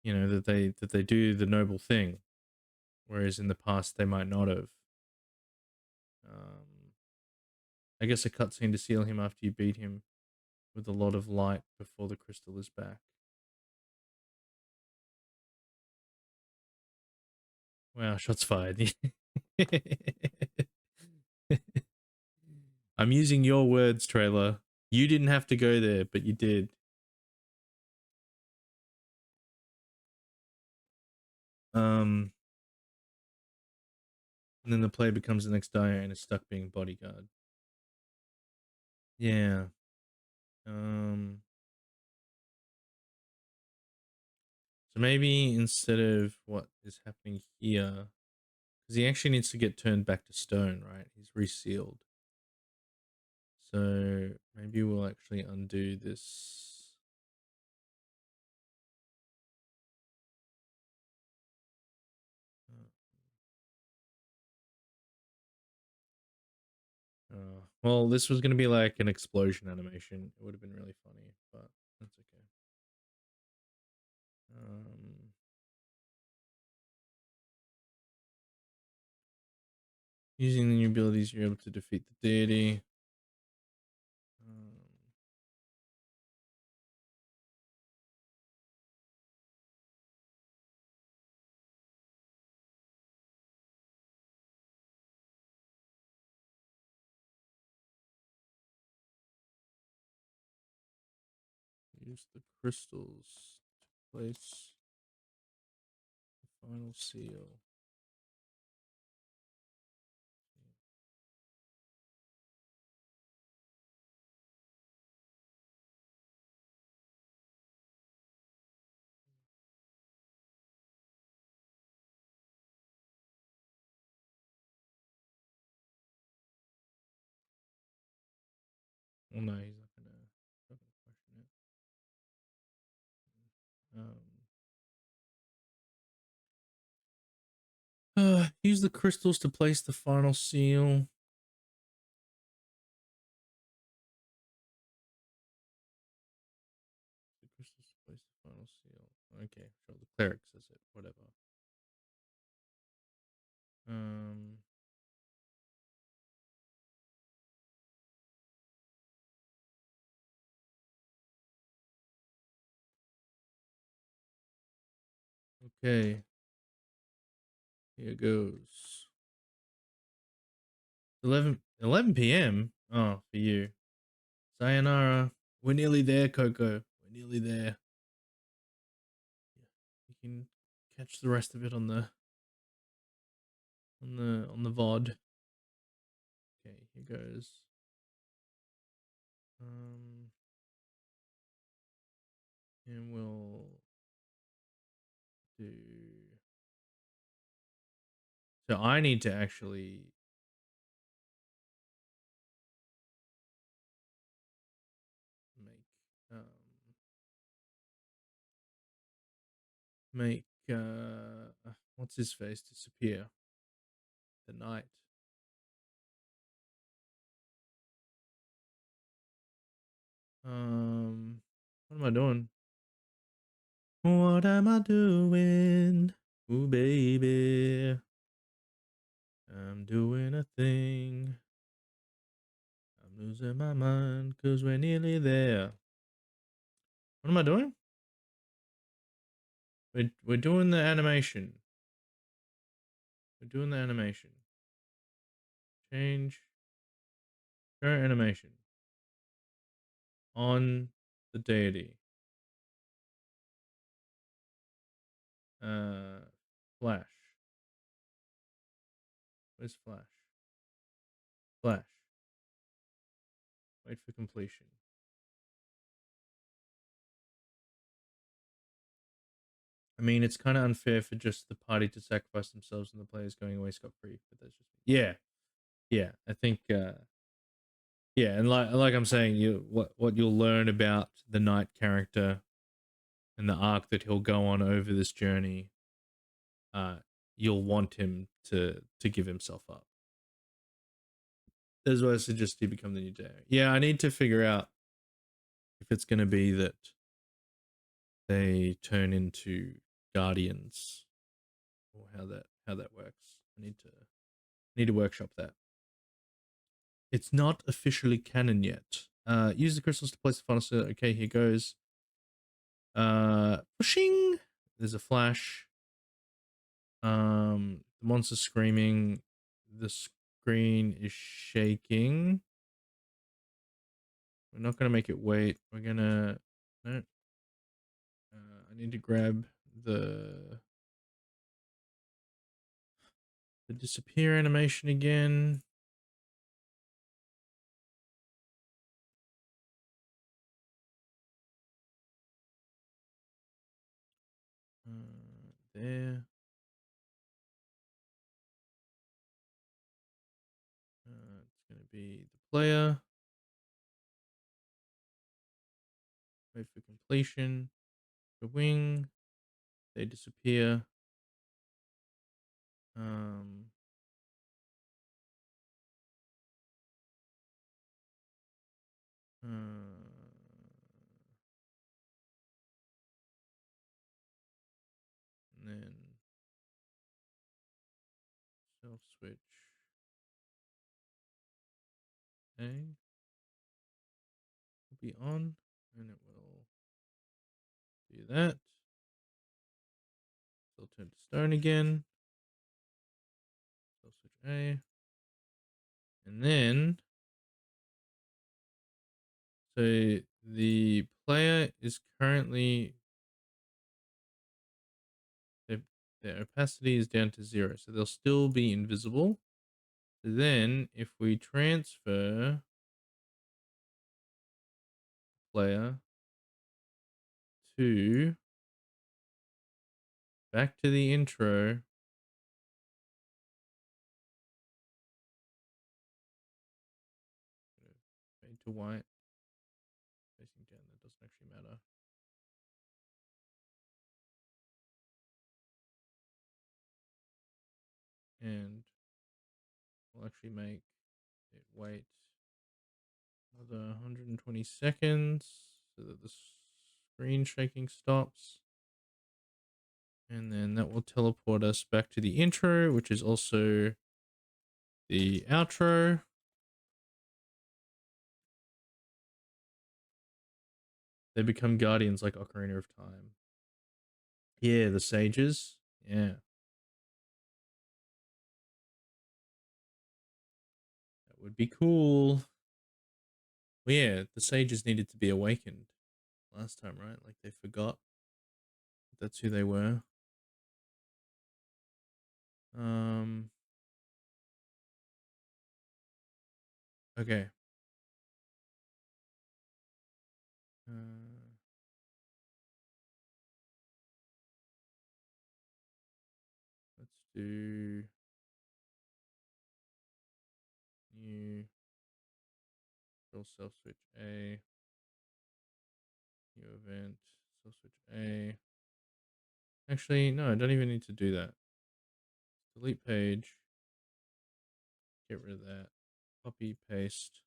A: you know, that they do the noble thing, whereas in the past they might not have. I guess a cutscene to seal him after you beat him with a lot of light before the crystal is back. Wow, shots fired. I'm using your words, trailer. You didn't have to go there, but you did. And then the player becomes the next Dire and is stuck being bodyguard. Yeah. So maybe instead of what is happening here, because he actually needs to get turned back to stone, right? He's resealed. So maybe we'll actually undo this. Well, this was going to be like an explosion animation. It would have been really funny, but that's okay. Using the new abilities, you're able to defeat the deity. Use the crystals to place the final seal. Well, no, he's not gonna question it. Use the crystals to place the final seal. The crystals to place the final seal. Okay, sure. The cleric says it. Whatever. Um. Okay. Here goes. 11 p.m. Oh, for you. Sayonara. We're nearly there, Coco. We're nearly there. You can catch the rest of it on the VOD. Okay, here goes. And we'll do. So I need to actually make what's his face disappear. The knight. What am I doing? What am I doing? Ooh, baby. I'm doing a thing. I'm losing my mind because we're nearly there. What am I doing? We're doing the animation. We're doing the animation. Change. Current animation. On the deity. Flash. Where's Flash? Flash. Wait for completion. I mean, it's kind of unfair for just the party to sacrifice themselves and the players going away scot-free, but that's just yeah. I think yeah, and like I'm saying, what you'll learn about the knight character and the arc that he'll go on over this journey, you'll want him to give himself up. That's why I suggest he become the new Jay. Yeah, I need to figure out if it's going to be that they turn into guardians or how that works. I need to workshop that. It's not officially canon yet. Use the crystals to place the final seal. Okay, here goes. Pushing. There's a flash. The monster's screaming. The screen is shaking. We're not gonna make it wait. We're gonna. No. I need to grab the disappear animation again. There. It's gonna be the player. Wait for completion. The wing. They disappear. Um. And then self switch A will be on, and it will do that. Still turn to stone again. Self switch A, and then so the player is currently their opacity is down to 0, so they'll still be invisible. Then if we transfer player to back to the intro, fade to white, facing down, that doesn't actually matter. And we'll actually make it wait another 120 seconds so that the screen shaking stops. And then that will teleport us back to the intro, which is also the outro. They become guardians like Ocarina of Time. Yeah, the sages. Yeah. That would be cool. Well, yeah, the sages needed to be awakened last time, right? Like they forgot that's who they were. Okay. Let's do new self switch A, new event, self switch A. Actually, no, I don't even need to do that. Delete page. Get rid of that. Copy, paste.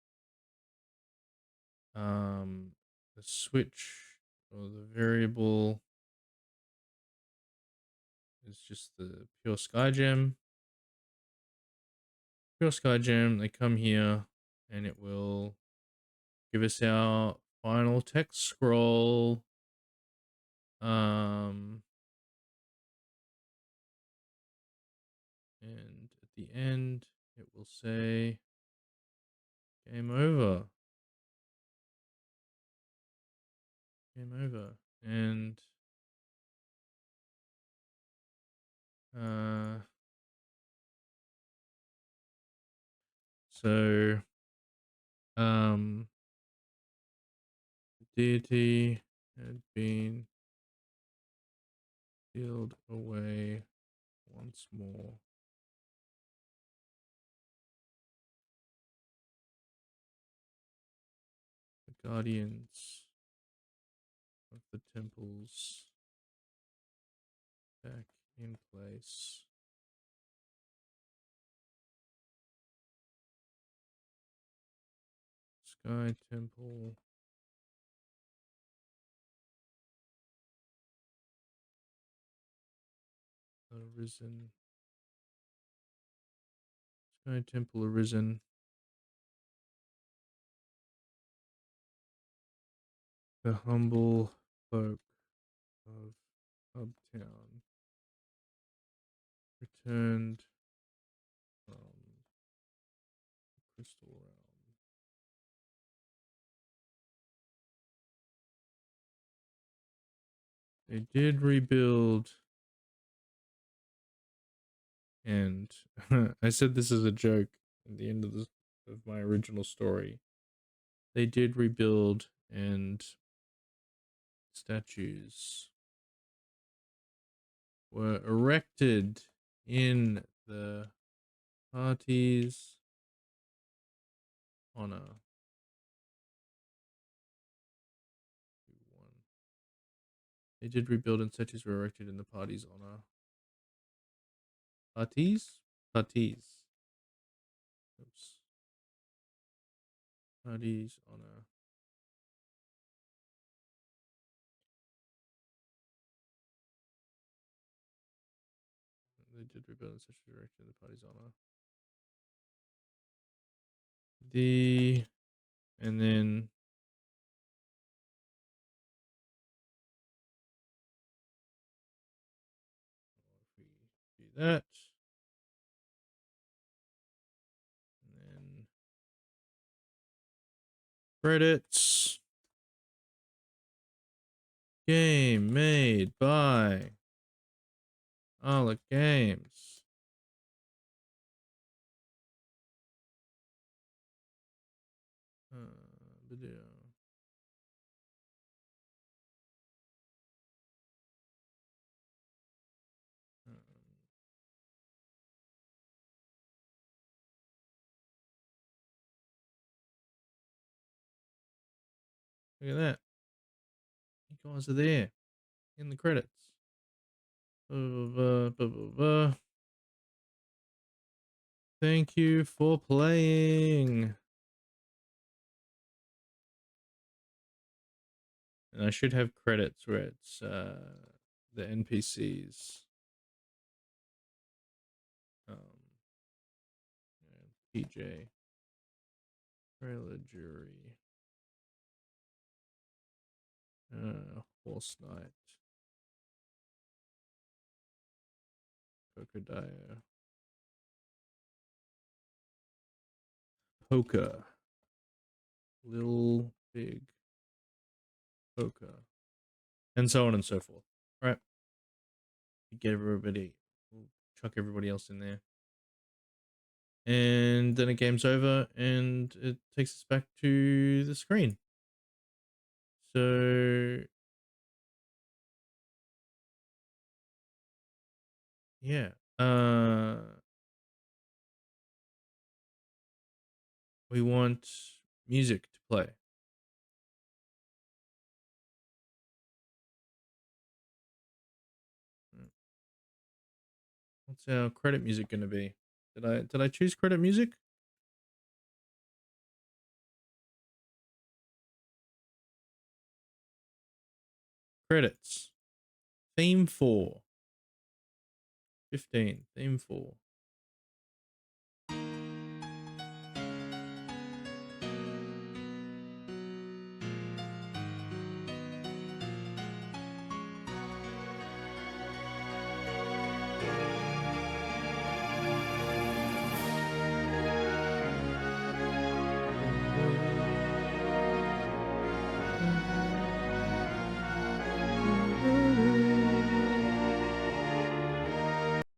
A: The switch or the variable is just the pure sky gem. Pure sky gem, they come here and it will give us our final text scroll. And at the end, it will say game over. Game over. And so deity had been sealed away once more. The guardians of the temples back in place. Sky Temple. Arisen. Sky Temple arisen. The humble folk of Uptown returned from the Crystal Realm. They did rebuild, and I said this is a joke at the end of my original story. They did rebuild, and statues were erected in the party's honor. They did rebuild, and statues were erected in the party's honor. Parties? Parties. Oops. Party's honor. They did rebuild, and statues were erected in the party's honor. And then if we do that, and then credits. Game made by Arla Games. Video. Look at that. You guys are there in the credits. Thank you for playing. And I should have credits where it's the NPCs. PJ. Trailer Jury. Horse Knight. Crocodile. Poker. Little Big Poker. And so on and so forth. All right. Get everybody. We'll chuck everybody else in there. And then a game's over and it takes us back to the screen. So yeah. We want music to play. What's our credit music going to be? Did I choose credit music? Credits. Theme 4. 15. Theme 4.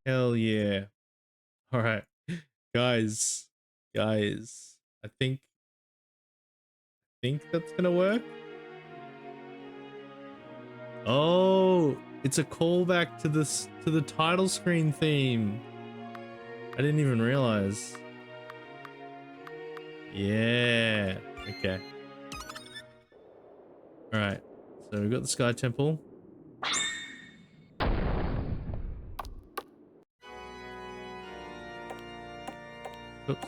A: Hell yeah. All right. Guys, I think that's going to work. Oh, it's a callback to the title screen theme. I didn't even realize. Yeah. Okay. All right. So we've got the Sky Temple. Oops.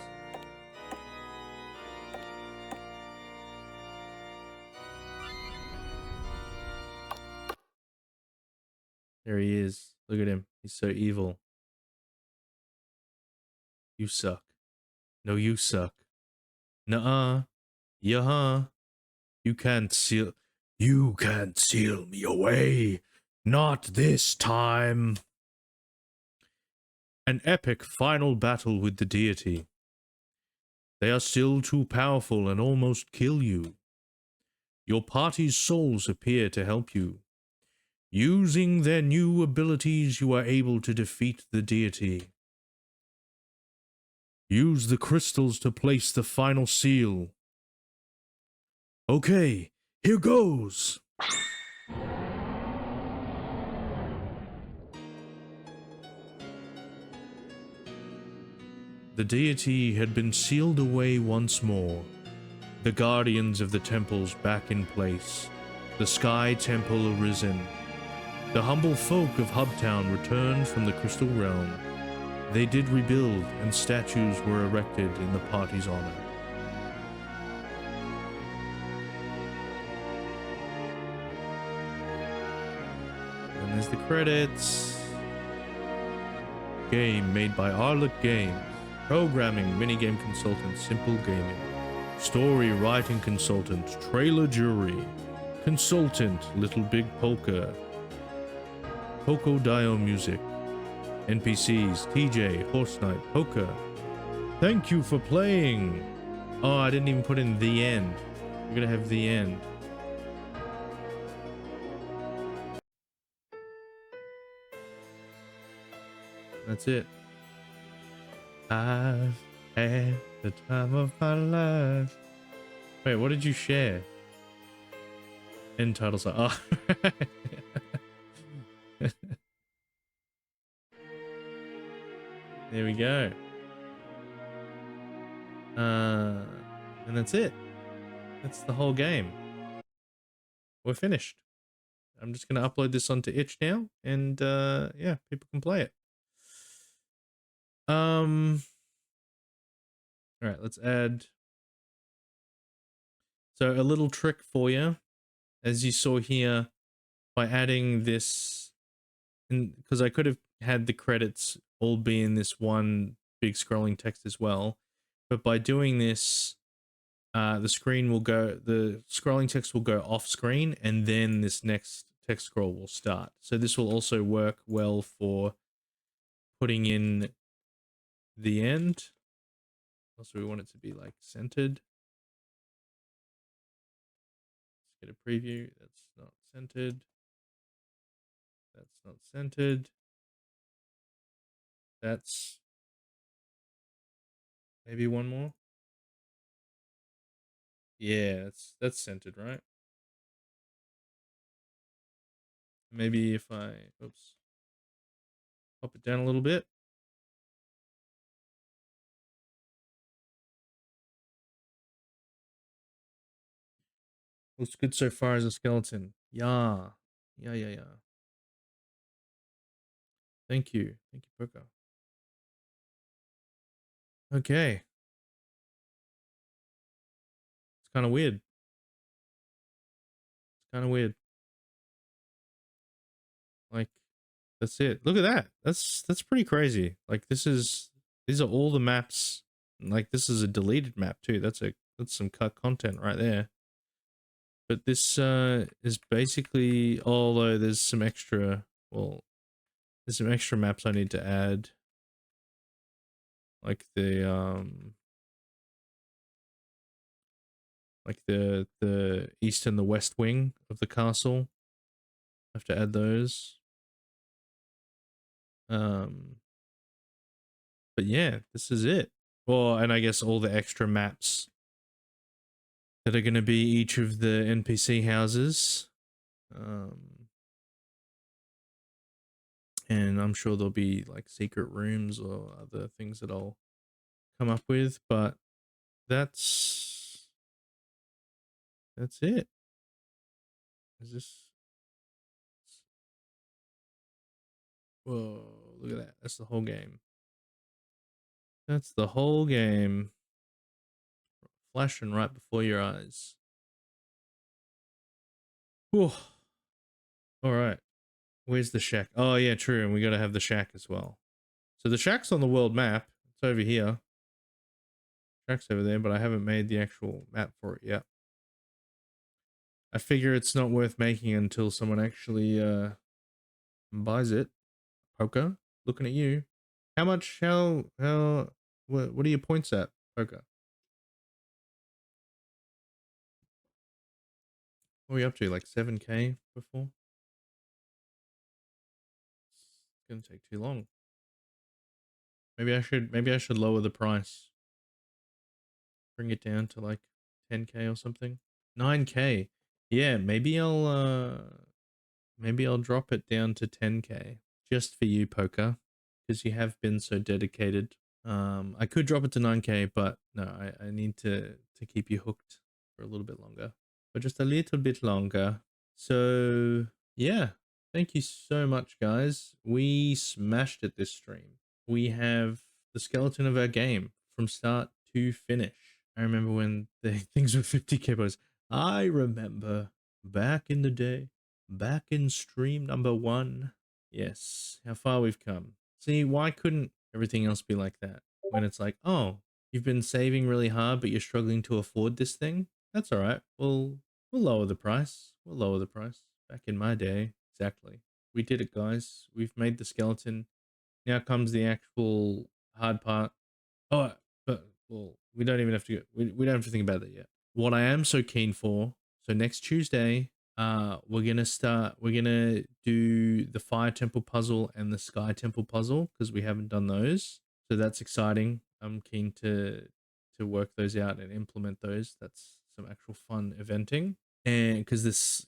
A: There he is. Look at him. He's so evil. You suck. No, you suck. Nuh-uh. Yeah-huh. You can't seal me away. Not this time. An epic final battle with the deity. They are still too powerful and almost kill you. Your party's souls appear to help you. Using their new abilities, you are able to defeat the deity. Use the crystals to place the final seal. Okay, here goes! The deity had been sealed away once more. The guardians of the temples back in place. The Sky Temple arisen. The humble folk of Hubtown returned from the Crystal Realm. They did rebuild, and statues were erected in the party's honor. And there's the credits. Game made by Arla Games. Programming, minigame consultant, Simple Gaming. Story writing consultant, Trailer Jury. Consultant, Little Big Polka. Crocodile Music. NPCs, TJ, Horse Knight, Poker. Thank you for playing. Oh, I didn't even put in the end. We're gonna have the end. That's it. I've had the time of my life. Wait, what did you share? End title song. Oh. There we go. And that's it. That's the whole game. We're finished. I'm just gonna upload this onto itch now, and yeah, people can play it. All right, let's add. So a little trick for you, as you saw here, by adding this, because I could have had the credits all be in this one big scrolling text as well, but by doing this, the scrolling text will go off screen, and then this next text scroll will start. So this will also work well for putting in the end. Also, we want it to be like centered. Let's get a preview. That's not centered. That's not centered. That's maybe one more. Yeah, that's centered, right? Maybe if I, oops, pop it down a little bit. Looks good so far as a skeleton. Yeah. Yeah. Thank you. Thank you, Poker. Okay. It's kind of weird. It's kind of weird. Like, that's it. Look at that. That's pretty crazy. Like, these are all the maps. Like, this is a deleted map too. That's some cut content right there. But this is basically, although there's some extra, well, there's some extra maps I need to add. Like the east and the west wing of the castle. I have to add those. But yeah, this is it. Well, and I guess all the extra maps that are going to be each of the NPC houses. And I'm sure there'll be like secret rooms or other things that I'll come up with, but that's it. Is this? Whoa, look at that. That's the whole game. That's the whole game. Flashing right before your eyes. Whew. All right. Where's the shack? Oh, yeah, true. And we got to have the shack as well. So the shack's on the world map. It's over here. Shack's over there, but I haven't made the actual map for it yet. I figure it's not worth making until someone actually buys it. Poker, looking at you. How much? What are your points at, Poker? What are we up to? Like 7K before? It's gonna take too long. Maybe I should lower the price. Bring it down to like 10K or something. 9K. Yeah, maybe I'll drop it down to 10K just for you, Poker, because you have been so dedicated. I could drop it to 9K, but no, I need to keep you hooked for a little bit longer. But just a little bit longer. So yeah, thank you so much, guys. We smashed it this stream. We have the skeleton of our game from start to finish. I remember when the things were 50K boys. I remember back in the day, back in stream number 1. Yes, how far we've come. See, why couldn't everything else be like that? When it's like, oh, you've been saving really hard, but you're struggling to afford this thing? That's all right. We'll lower the price. We'll lower the price. Back in my day, exactly. We did it, guys. We've made the skeleton. Now comes the actual hard part. Oh, but well, we don't even have to go. We don't have to think about that yet. What I am so keen for. So next Tuesday, We're gonna do the fire temple puzzle and the sky temple puzzle because we haven't done those. So that's exciting. I'm keen to work those out and implement those. That's some actual fun eventing. And because this,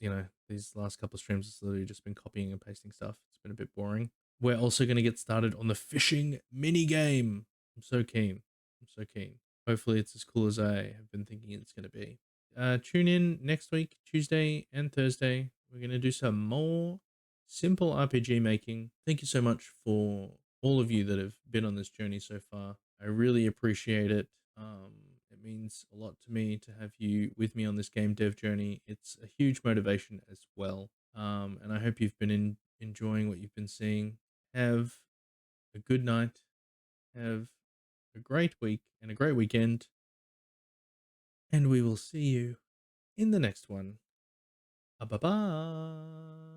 A: these last couple of streams has literally just been copying and pasting stuff. It's been a bit boring. We're also gonna get started on the fishing mini game. I'm so keen. I'm so keen. Hopefully it's as cool as I have been thinking it's gonna be. Tune in next week, Tuesday and Thursday. We're going to do some more simple RPG making. Thank you so much for all of you that have been on this journey so far. I really appreciate it. It means a lot to me to have you with me on this game dev journey. It's a huge motivation as well. And I hope you've been enjoying what you've been seeing. Have a good night. Have a great week and a great weekend. And we will see you in the next one. Bye bye.